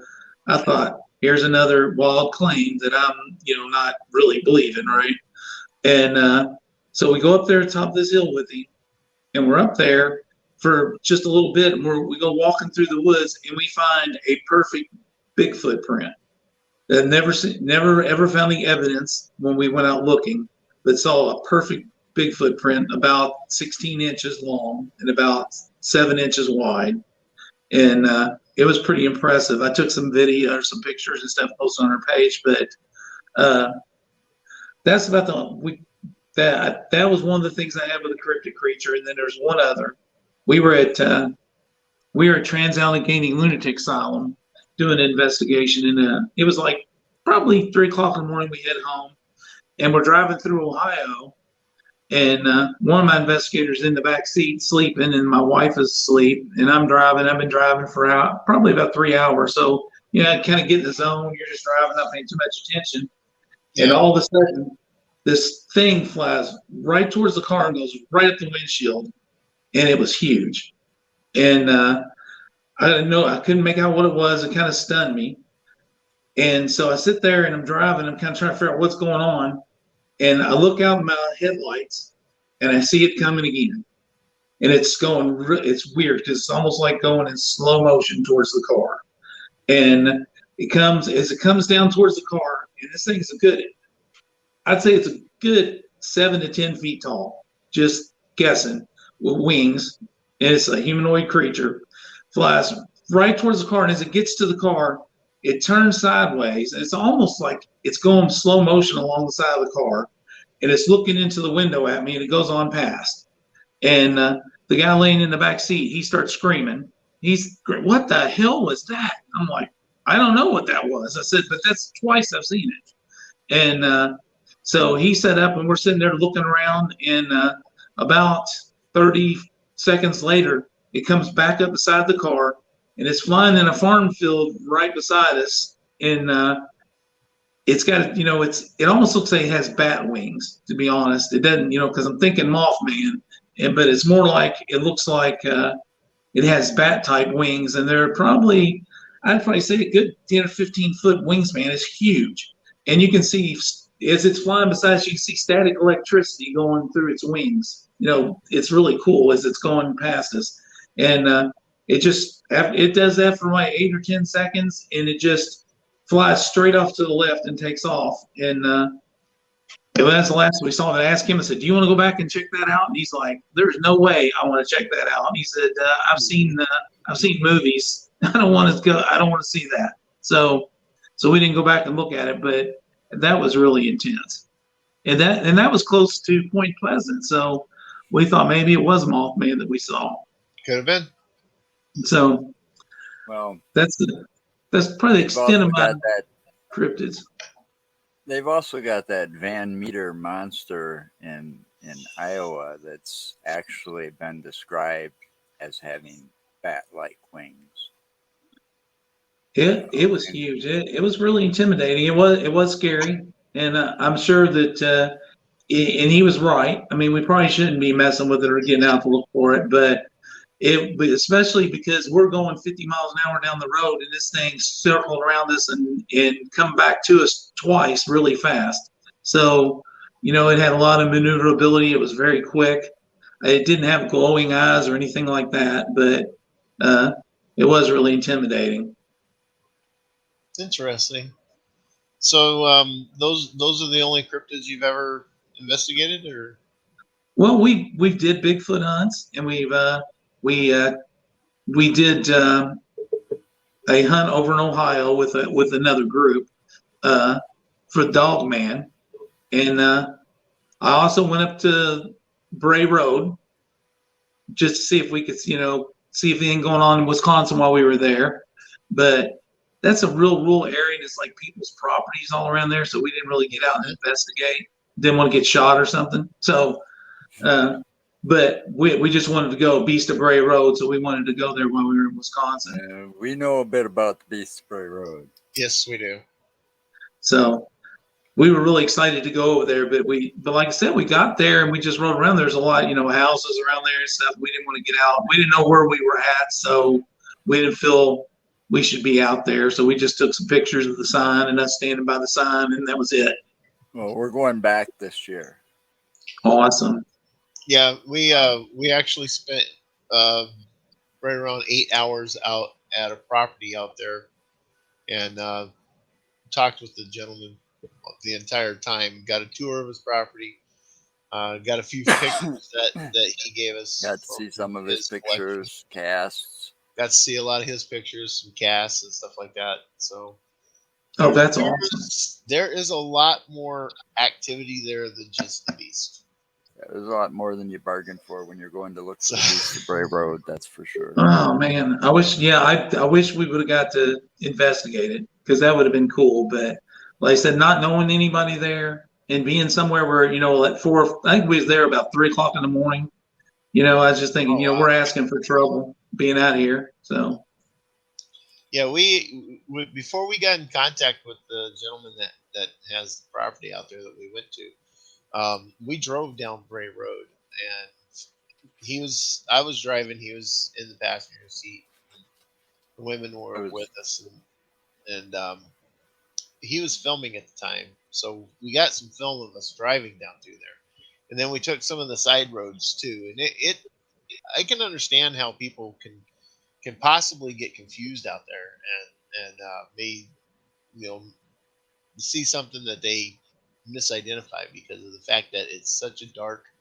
I thought, here's another wild claim that I'm, not really believing, right? And so we go up there atop this hill with him, and we're up there for just a little bit, and we go walking through the woods, and we find a perfect Bigfoot print. That never ever found any evidence when we went out looking, but saw a perfect Bigfoot print about 16 inches long and about 7 inches wide. And it was pretty impressive. I took some video or some pictures and stuff posted on our page, but that's about that was one of the things I had with the cryptid creature. And then there's one other. We were at Trans-Allegheny Lunatic Asylum doing an investigation, and it was like probably 3 o'clock in the morning. We head home, and we're driving through Ohio, and one of my investigators in the back seat sleeping, and my wife is asleep, and I'm driving. I've been driving for probably about 3 hours. So, I kind of get in the zone. You're just driving, not paying too much attention. Yeah. And all of a sudden, this thing flies right towards the car and goes right up the windshield. And it was huge. And I didn't know, I couldn't make out what it was. It kind of stunned me. And so I sit there and I'm driving. I'm kind of trying to figure out what's going on. And I look out in my headlights and I see it coming again. And it's weird because it's almost like going in slow motion towards the car. And as it comes down towards the car, and this thing is I'd say it's a good 7 to 10 feet tall, just guessing, with wings. And it's a humanoid creature, flies right towards the car. And as it gets to the car, it turns sideways. And it's almost like it's going slow motion along the side of the car. And it's looking into the window at me, and it goes on past. And the guy laying in the back seat, he starts screaming. What the hell was that? I'm like, I don't know what that was. I said, but that's twice I've seen it. And so he set up, and we're sitting there looking around, and about 30 seconds later, it comes back up beside the car, and it's flying in a farm field right beside us. And it's got, it almost looks like it has bat wings, to be honest. It doesn't, because I'm thinking Mothman, but it's more like, it looks like it has bat type wings, and they're I'd probably say a good 10 or 15 foot wingspan. It's huge. And you can see, as it's flying beside us, you can see static electricity going through its wings. It's really cool as it's going past us. And it does that for like 8 or 10 seconds, and it just flies straight off to the left and takes off. And that's the last we saw it. I asked him, I said, do you want to go back and check that out? And he's like, there's no way I want to check that out. And he said, I've seen movies. I don't want to see that. So we didn't go back and look at it, but that was really intense. And that was close to Point Pleasant. So we thought maybe it was Mothman that we saw. Could have been. So, well, that's probably the extent of my cryptids. They've also got that Van Meter monster in Iowa that's actually been described as having bat-like wings. It was huge. It was really intimidating. It was scary, and I'm sure that and he was right. I mean, we probably shouldn't be messing with it or getting out to look for it, but especially because we're going 50 miles an hour down the road, and this thing circled around us and come back to us twice really fast. So, it had a lot of maneuverability. It was very quick. It didn't have glowing eyes or anything like that, but it was really intimidating. Interesting. So those are the only cryptids you've ever investigated, or? Well, we did Bigfoot hunts, and we did a hunt over in Ohio with another group for Dogman, and I also went up to Bray Road just to see if we could, see if anything going on in Wisconsin while we were there. But that's a real rural area, and it's like people's properties all around there. So we didn't really get out and investigate. Didn't want to get shot or something. So, but we just wanted to go Beast of Bray Road, so we wanted to go there while we were in Wisconsin. We know a bit about the Beast of Bray Road. Yes, we do. So we were really excited to go over there, but like I said, we got there and we just rode around. There's a lot, houses around there and stuff. We didn't want to get out. We didn't know where we were at, so we didn't feel we should be out there. So we just took some pictures of the sign and us standing by the sign, and that was it. Well, we're going back this year. Awesome. Yeah, we actually spent right around 8 hours out at a property out there, and talked with the gentleman the entire time. Got a tour of his property. Got a few pictures that he gave us. Got to see some of his pictures, casts. Got to see a lot of his pictures, some casts and stuff like that. So, that's awesome. There is a lot more activity there than just the Beast. Yeah, there's a lot more than you bargained for when you're going to look for the Beast of Bray Road. That's for sure. Oh man, I wish we would have got to investigate it, because that would have been cool. But like I said, not knowing anybody there and being somewhere where, at 4, I think we was there about 3:00 in the morning. I was just thinking, we're asking for trouble being out here. So yeah, we before we got in contact with the gentleman that has the property out there that we went to, we drove down Bray Road, and I was driving, he was in the passenger seat. The women were with us, and he was filming at the time, so we got some film of us driving down through there, and then we took some of the side roads too. And I can understand how people can possibly get confused out there, and may see something that they misidentify because of the fact that it's such a dark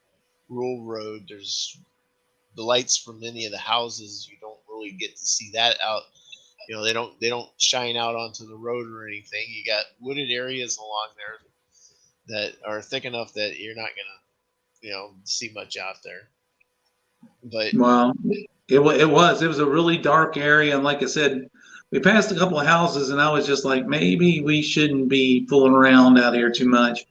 rural road. There's the lights from many of the houses. You don't really get to see that out. They don't shine out onto the road or anything. You got wooded areas along there that are thick enough that you're not gonna see much out there. But wow, it was a really dark area, and like I said, we passed a couple of houses, and I was just like, maybe we shouldn't be fooling around out here too much.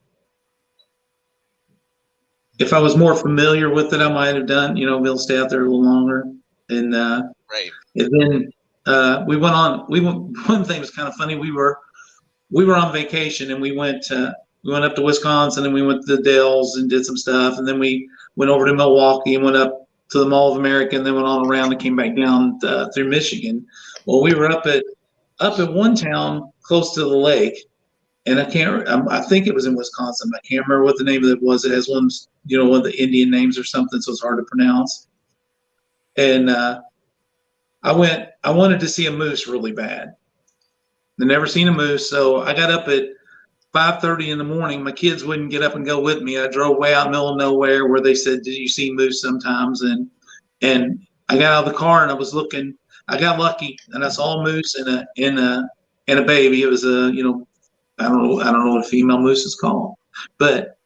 If I was more familiar with it, I might have done, we'll stay out there a little longer. And right. And then one thing was kind of funny. We were on vacation, and we went up to Wisconsin, and we went to the Dells and did some stuff, and then we went over to Milwaukee and went up to the Mall of America, and then went on around and came back down through Michigan. Well, we were up at one town close to the lake, and I think it was in Wisconsin. I can't remember what the name of it was. It has one of the Indian names or something, so it's hard to pronounce. And I wanted to see a moose really bad. I'd never seen a moose, so I got up at 5:30 in the morning. My kids wouldn't get up and go with me. I drove way out in the middle of nowhere where they said, "Did you see moose sometimes?" And I got out of the car and I was looking. I got lucky and I saw a moose and a baby. It was I don't know what a female moose is called, but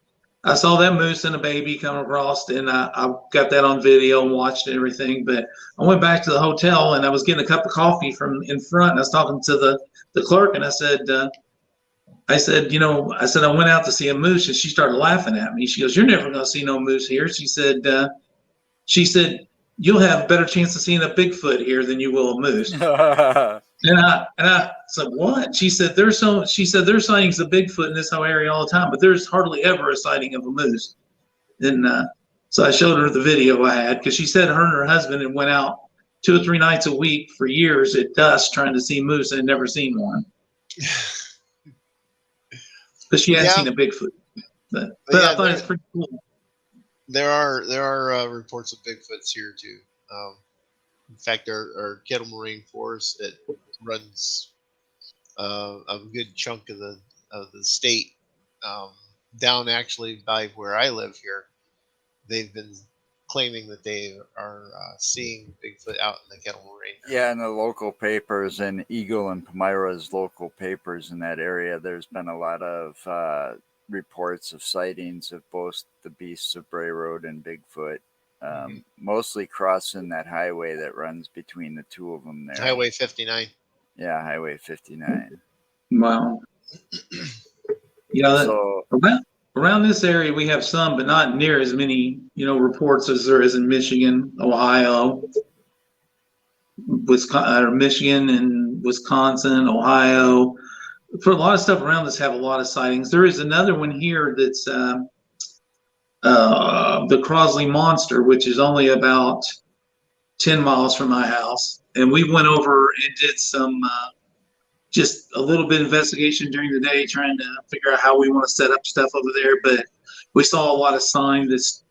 I saw that moose and a baby come across, and I got that on video and watched everything. But I went back to the hotel, and I was getting a cup of coffee from in front. And I was talking to the clerk, and I said, I went out to see a moose, and she started laughing at me. She goes, "You're never going to see no moose here." She said, "You'll have a better chance of seeing a Bigfoot here than you will a moose." And I said, "What?" She said, there's sightings of Bigfoot in this whole area all the time, but there's hardly ever a sighting of a moose. And so I showed her the video I had, because she said her and her husband had went out 2 or 3 nights a week for years at dusk trying to see moose and had never seen one. But she had seen a Bigfoot. But I thought it's pretty cool. There are reports of Bigfoots here too. In fact, our Kettle Moraine Forest that runs a good chunk of the state down actually by where I live here, they've been claiming that they are seeing Bigfoot out in the Kettle Moraine. Yeah, in the local papers, and Eagle and Palmyra's local papers in that area, there's been a lot of reports of sightings of both the beasts of Bray Road and Bigfoot, Mhm. mostly crossing that highway that runs between the two of them there. Highway 59. Yeah, Highway 59. Wow. Yeah, So, around this area we have some, but not near as many, reports as there is in Michigan, Ohio, Michigan and Wisconsin, Ohio. For a lot of stuff around us have a lot of sightings. There is another one here that's the Crosley Monster, which is only about 10 miles from my house. And we went over and did some just a little bit of investigation during the day, trying to figure out how we want to set up stuff over there. But we saw a lot of sign that's,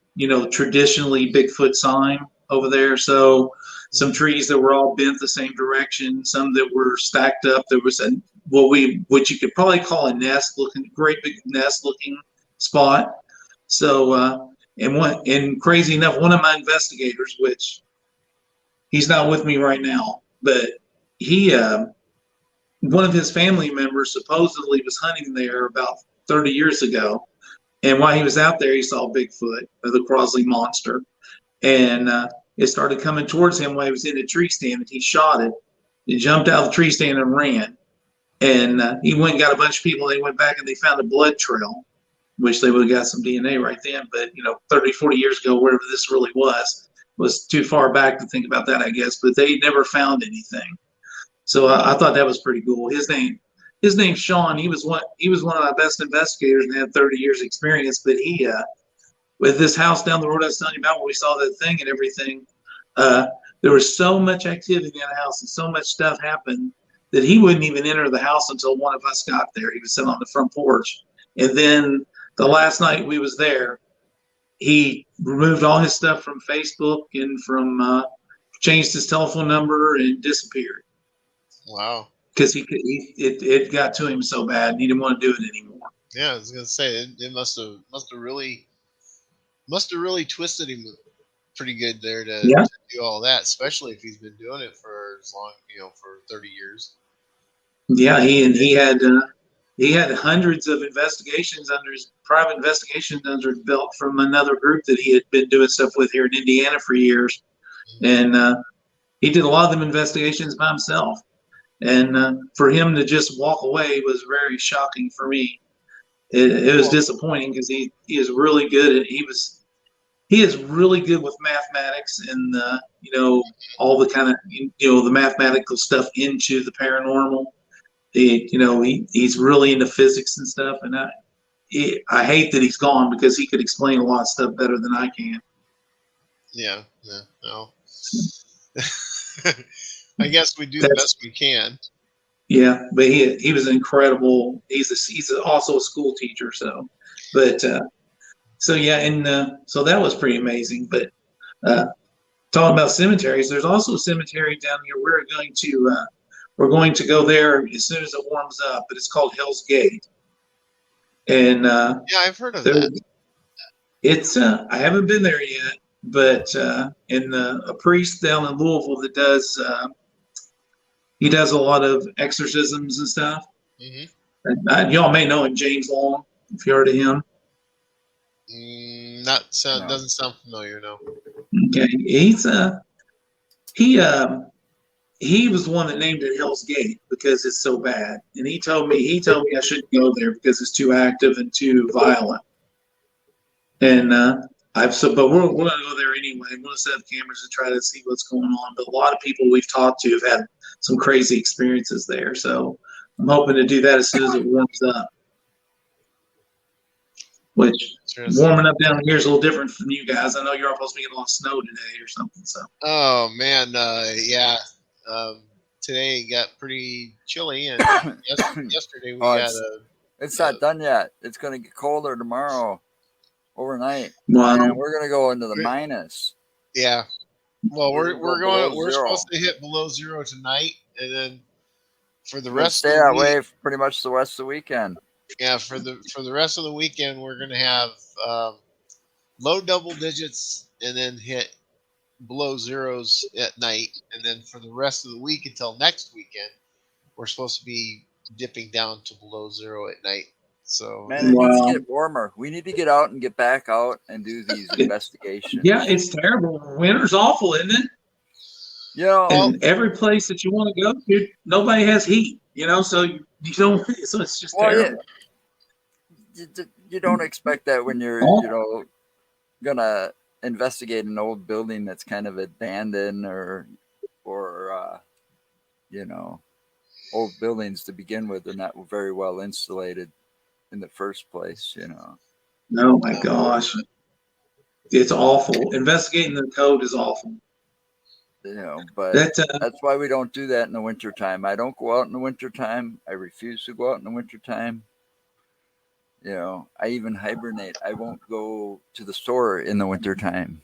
traditionally Bigfoot sign over there. So some trees that were all bent the same direction, some that were stacked up. There was what you could probably call a great big nest looking spot. So, and crazy enough, one of my investigators, which he's not with me right now, but he, one of his family members supposedly was hunting there about 30 years ago. And while he was out there, he saw Bigfoot, or the Crosley Monster. And it started coming towards him while he was in a tree stand, and he shot it. He jumped out of the tree stand and ran. And he went and got a bunch of people. They went back and they found a blood trail. Wish they would have got some DNA right then. But, 30, 40 years ago, wherever this really was too far back to think about that, I guess. But they never found anything. So I thought that was pretty cool. His name's Sean. He was one of my best investigators and had 30 years experience. But he, with this house down the road I was telling you about, when we saw that thing and everything, uh, there was so much activity in the house and so much stuff happened that he wouldn't even enter the house until one of us got there. He was sitting on the front porch. And then the last night we was there, he removed all his stuff from Facebook and changed his telephone number and disappeared. Wow. Because it got to him so bad and he didn't want to do it anymore. Yeah, I was gonna say it must have really twisted him pretty good there Yeah. to do all that, especially if he's been doing it for as long, for 30 years. Yeah, he had hundreds of investigations under his private investigations under his belt from another group that he had been doing stuff with here in Indiana for years, and he did a lot of them investigations by himself. And for him to just walk away was very shocking for me. It was disappointing because he is really good at he is really good with mathematics and all the kind of the mathematical stuff into the paranormal. He's really into physics and stuff, and I hate that he's gone because he could explain a lot of stuff better than I can. Yeah, no. I guess we do the best we can. Yeah, but he was incredible. He's also a school teacher, so yeah, and so that was pretty amazing. But talking about cemeteries, there's also a cemetery down here. We're going to go there as soon as it warms up, but it's called Hell's Gate. And yeah, I've heard of that. It's I haven't been there yet, but a priest down in Louisville that does he does a lot of exorcisms and stuff. Mm-hmm. Y'all may know him, James Long, if you heard of him. Doesn't sound familiar, no. Okay, he was the one that named it Hell's Gate because it's so bad, and he told me I shouldn't go there because it's too active and too violent. And but we're going to go there anyway. We're going to set up cameras and try to see what's going on. But a lot of people we've talked to have had some crazy experiences there, so I'm hoping to do that as soon as it warms up. Which warming up down here is a little different from you guys. I know you're supposed to be getting a lot of snow today or something. So. Oh man, yeah. Today it got pretty chilly, and yesterday we had It's not done yet. It's going to get colder tomorrow, overnight. Wow. And we're going to go into the minus. Yeah. Well, we're supposed to hit below zero tonight, and then for the rest stay of the that week, way for pretty much the rest of the weekend. Yeah, for the rest of the weekend, we're going to have low double digits, and then hit below zeros at night, and then for the rest of the week until next weekend, we're supposed to be dipping down to below zero at night. So Man, it needs to Wow. get warmer. We need to get out and get back out and do these investigations. Yeah, it's terrible. Winter's awful, isn't it? You know, Well- And every place that you want to go to, nobody has heat, so you don't, so it's just terrible. you don't expect that when you're, Oh. gonna investigate an old building that's kind of abandoned or old buildings to begin with. They're not very well insulated in the first place. Oh my gosh. It's awful. Investigating the code is awful. But That that's why we don't do that in the wintertime. I don't go out in the wintertime. I refuse to go out in the wintertime. I even hibernate. I won't go to the store in the wintertime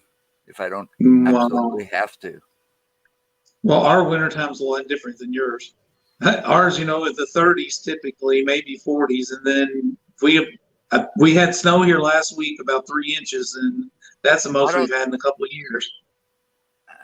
if I don't absolutely have to. Well, our wintertime's a lot different than yours. Ours, in the 30s typically, maybe 40s, and then we had snow here last week, about 3 inches, and that's the most we've had in a couple of years.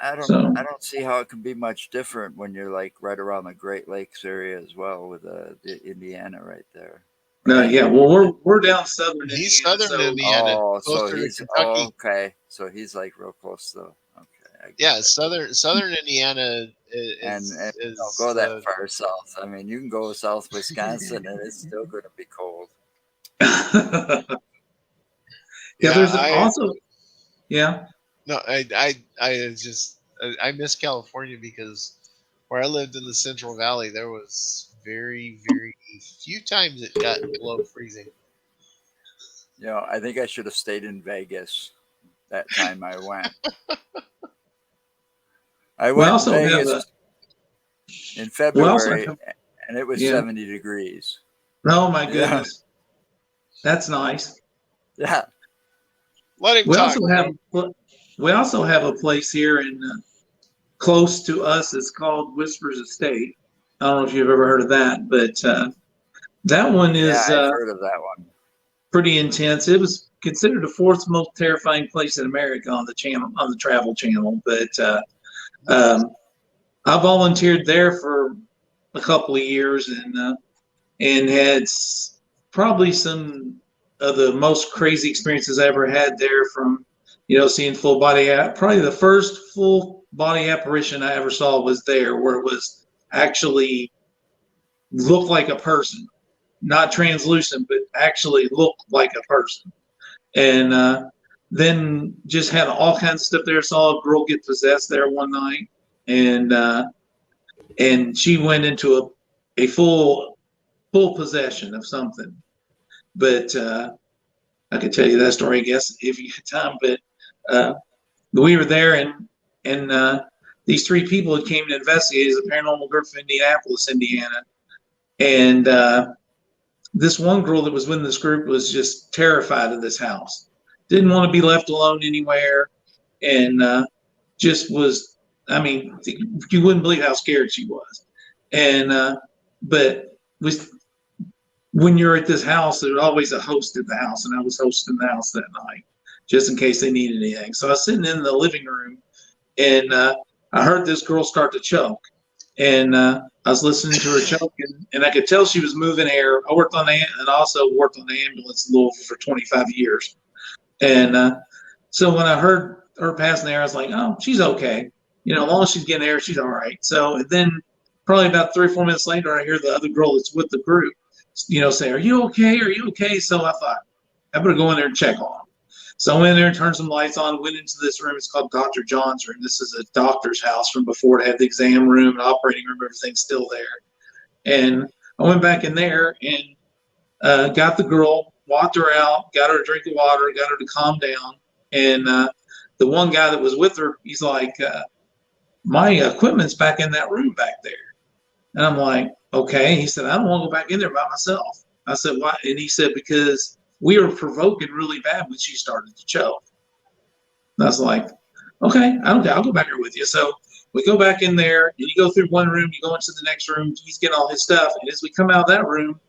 I don't see how it can be much different when you're like right around the Great Lakes area as well, with the Indiana right there. No, yeah. Well, we're down southern he's Indiana. southern Indiana, closer to Kentucky. Okay, so he's like real close to. Okay, yeah, southern Indiana and is don't go that far south. I mean, you can go south Wisconsin, and it's still going to be cold. There's also. Yeah. No, I miss California because where I lived in the Central Valley, there was very, very few times it got below freezing. I think I should have stayed in Vegas that time I went. I went to Vegas in February, and it was 70 degrees. Oh my goodness, that's nice. Yeah. Let him talk. We also have a place here in close to us. It's called Whispers Estate. I don't know if you've ever heard of that, but that one is I've heard of that one. Pretty intense. It was considered the fourth most terrifying place in America on the Travel Channel. But I volunteered there for a couple of years and had probably some of the most crazy experiences I ever had there, from seeing full body. Probably the first full body apparition I ever saw was there, where it was actually looked like a person, not translucent, but actually looked like a person. And then just had all kinds of stuff there. Saw a girl get possessed there one night, and she went into a full possession of something. But I could tell you that story, I guess, if you had time. But we were there, and these 3 people that came to investigate is a paranormal group from Indianapolis, Indiana. And this one girl that was with this group was just terrified of this house. Didn't want to be left alone anywhere. And just was, I mean, you wouldn't believe how scared she was. And but when you're at this house, there's always a host at the house. And I was hosting the house that night, just in case they needed anything. So I was sitting in the living room, and I heard this girl start to choke. And I was listening to her choking, and I could tell she was moving air. I worked on and also worked on the ambulance in Louisville for 25 years. And so when I heard her passing air, I was like, oh, she's okay. As long as she's getting air, she's all right. So then probably about 3 or 4 minutes later, I hear the other girl that's with the group, say, are you okay? Are you okay? So I thought, I better go in there and check on her. So I went in there and turned some lights on, went into this room. It's called Dr. John's room. This is a doctor's house from before. It had the exam room and operating room, everything's still there. And I went back in there and got the girl, walked her out, got her a drink of water, got her to calm down. And the one guy that was with her, he's like, my equipment's back in that room back there. And I'm like, okay. He said, I don't want to go back in there by myself. I said, why? And he said, because we were provoking really bad when she started to choke. And I was like, okay, I'll go back there with you. So we go back in there, and you go through one room, you go into the next room, he's getting all his stuff. And as we come out of that room,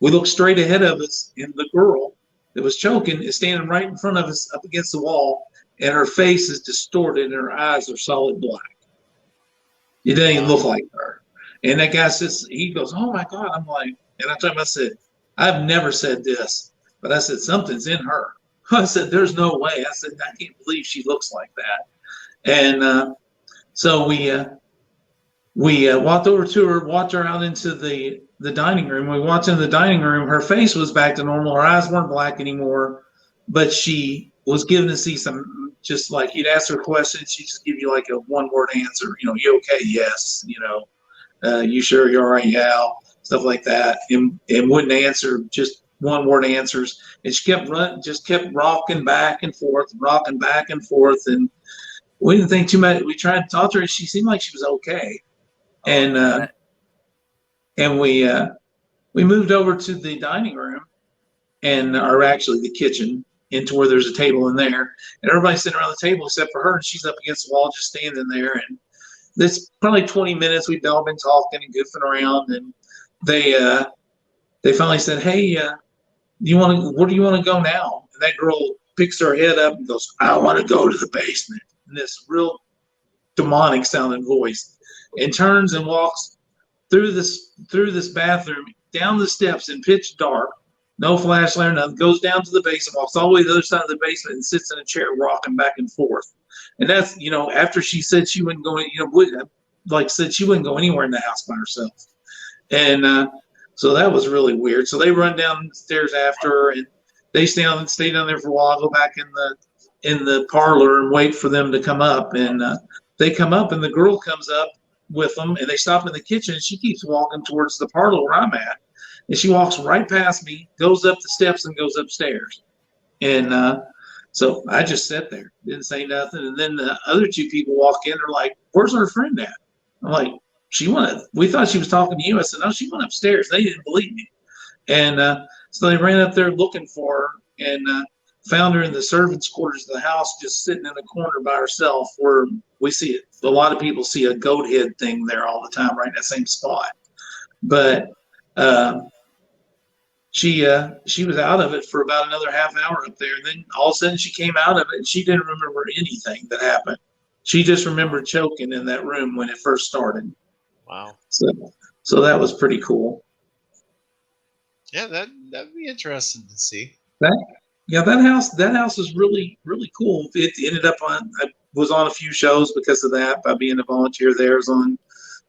we look straight ahead of us, and the girl that was choking is standing right in front of us up against the wall, and her face is distorted and her eyes are solid black. It doesn't even look like her. And that guy says, he goes, oh my God. I'm like, and I told him, I said, I've never said this, but I said, something's in her. I said, there's no way. I said, I can't believe she looks like that. And so we walked over to her, walked her out into the dining room. We walked into the dining room. Her face was back to normal. Her eyes weren't black anymore, but she was given to see some, just like you'd ask her questions, she'd just give you like a one word answer. You okay? Yes. You sure you're all right? Yeah. Stuff like that, and wouldn't answer, just one word answers. And she kept running, just kept rocking back and forth, rocking back and forth, and we didn't think too much. We tried to talk to her. She seemed like she was okay, and And and we moved over to the dining room, or actually the kitchen, into where there's a table in there, and everybody's sitting around the table except for her, and she's up against the wall just standing there. And this probably 20 minutes we've all been talking and goofing around, and they finally said, "Hey, where do you want to go now?" And that girl picks her head up and goes, "I want to go to the basement." And this real demonic sounding voice, and turns and walks through this bathroom, down the steps in pitch dark, no flashlight or nothing, goes down to the basement, walks all the way to the other side of the basement, and sits in a chair rocking back and forth. And that's, after she said she wouldn't go, said she wouldn't go anywhere in the house by herself. And so that was really weird. So they run downstairs after her, and they stay down there for a while, go back in the parlor and wait for them to come up. And they come up, and the girl comes up with them, and they stop in the kitchen, and she keeps walking towards the parlor where I'm at. And she walks right past me, goes up the steps, and goes upstairs. And so I just sat there, didn't say nothing. And then the other two people walk in, they're like, "Where's our friend at?" I'm like, we thought she was talking to you. I said, "No, she went upstairs." They didn't believe me. And so they ran up there looking for her, and found her in the servants' quarters of the house, just sitting in a corner by herself, where we see it. A lot of people see a goat head thing there all the time, right in that same spot. But she was out of it for about another half hour up there. And then all of a sudden she came out of it, and she didn't remember anything that happened. She just remembered choking in that room when it first started. Wow. So that was pretty cool. Yeah, that'd be interesting to see. That house is really, really cool. It ended up I was on a few shows because of that, by being a volunteer there. I was on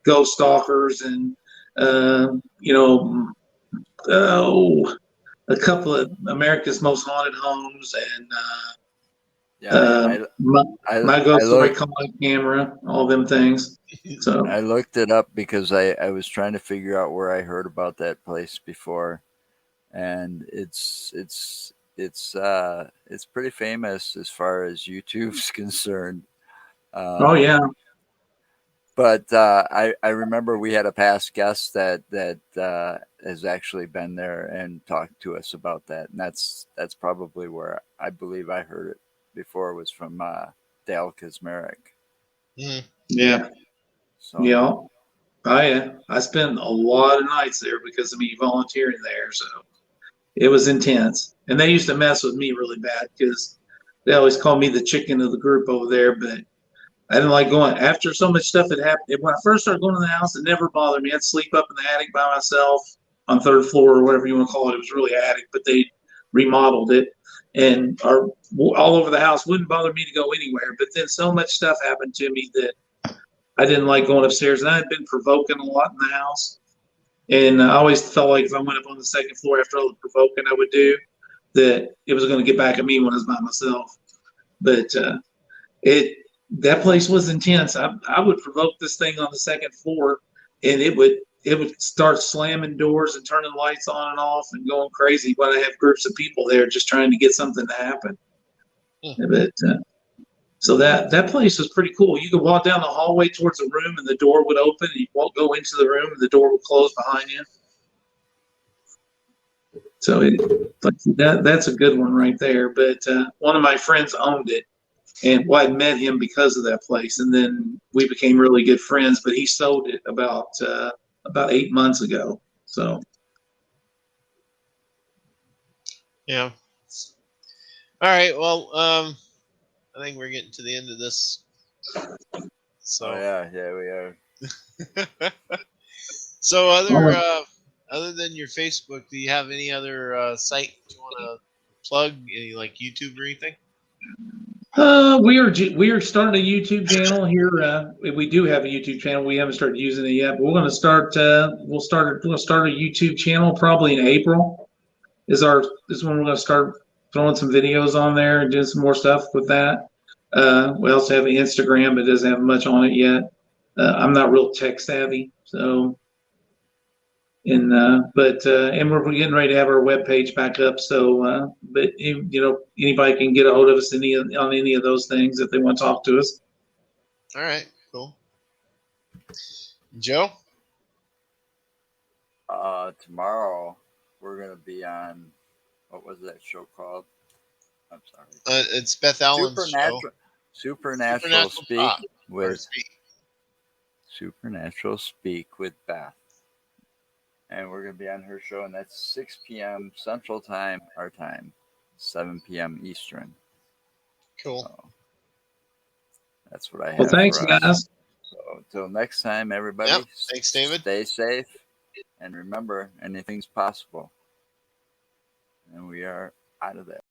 Ghost Stalkers and a couple of America's Most Haunted Homes, and my Ghost Story Comic Camera, all them things. So I looked it up because I was trying to figure out where I heard about that place before, and it's pretty famous as far as YouTube's concerned. oh yeah. But I remember we had a past guest that has actually been there and talked to us about that, and that's probably where I believe I heard it before, was from Dale Kazmarek. Mm-hmm. Yeah. So yeah. I spent a lot of nights there because of me volunteering there, so it was intense. And they used to mess with me really bad because they always called me the chicken of the group over there, but I didn't like going after so much stuff had happened. When I first started going to the house, it never bothered me. I'd sleep up in the attic by myself on third floor or whatever you want to call it. It was really attic, but they remodeled it, and all over the house. Wouldn't bother me to go anywhere. But then so much stuff happened to me that I didn't like going upstairs. And I had been provoking a lot in the house, and I always felt like if I went up on the second floor after all the provoking I would do, that it was going to get back at me when I was by myself. But that place was intense. I would provoke this thing on the second floor, and it would start slamming doors and turning lights on and off and going crazy. But I have groups of people there just trying to get something to happen. But so that place was pretty cool. You could walk down the hallway towards the room, and the door would open, and you won't go into the room, and the door would close behind you. So that's a good one right there. But one of my friends owned it, and I met him because of that place, and then we became really good friends. But he sold it about 8 months ago. So yeah. All right. Well, I think we're getting to the end of this. So yeah, we are. So other than your Facebook, do you have any other site you want to plug? Any like YouTube or anything? We are starting a YouTube channel here. We do have a YouTube channel. We haven't started using it yet, but we're going to start. We'll start a YouTube channel probably in April. Is when we're going to start throwing some videos on there and doing some more stuff with that. We also have an Instagram, but it doesn't have much on it yet. I'm not real tech savvy, so and we're getting ready to have our webpage back up. So, but anybody can get a hold of us on any of those things if they want to talk to us. All right, cool. Joe? Tomorrow we're gonna be on, what was that show called? I'm sorry. It's Beth Allen's show. Supernatural Speak Talk, with Speak. Supernatural Speak with Beth. And we're going to be on her show, and that's 6 p.m. Central Time, our time, 7 p.m. Eastern. Cool. So that's what I have. Well, thanks, for us. guys. So until next time, everybody. Yep. Thanks, David. Stay safe, and remember, anything's possible. And we are out of there.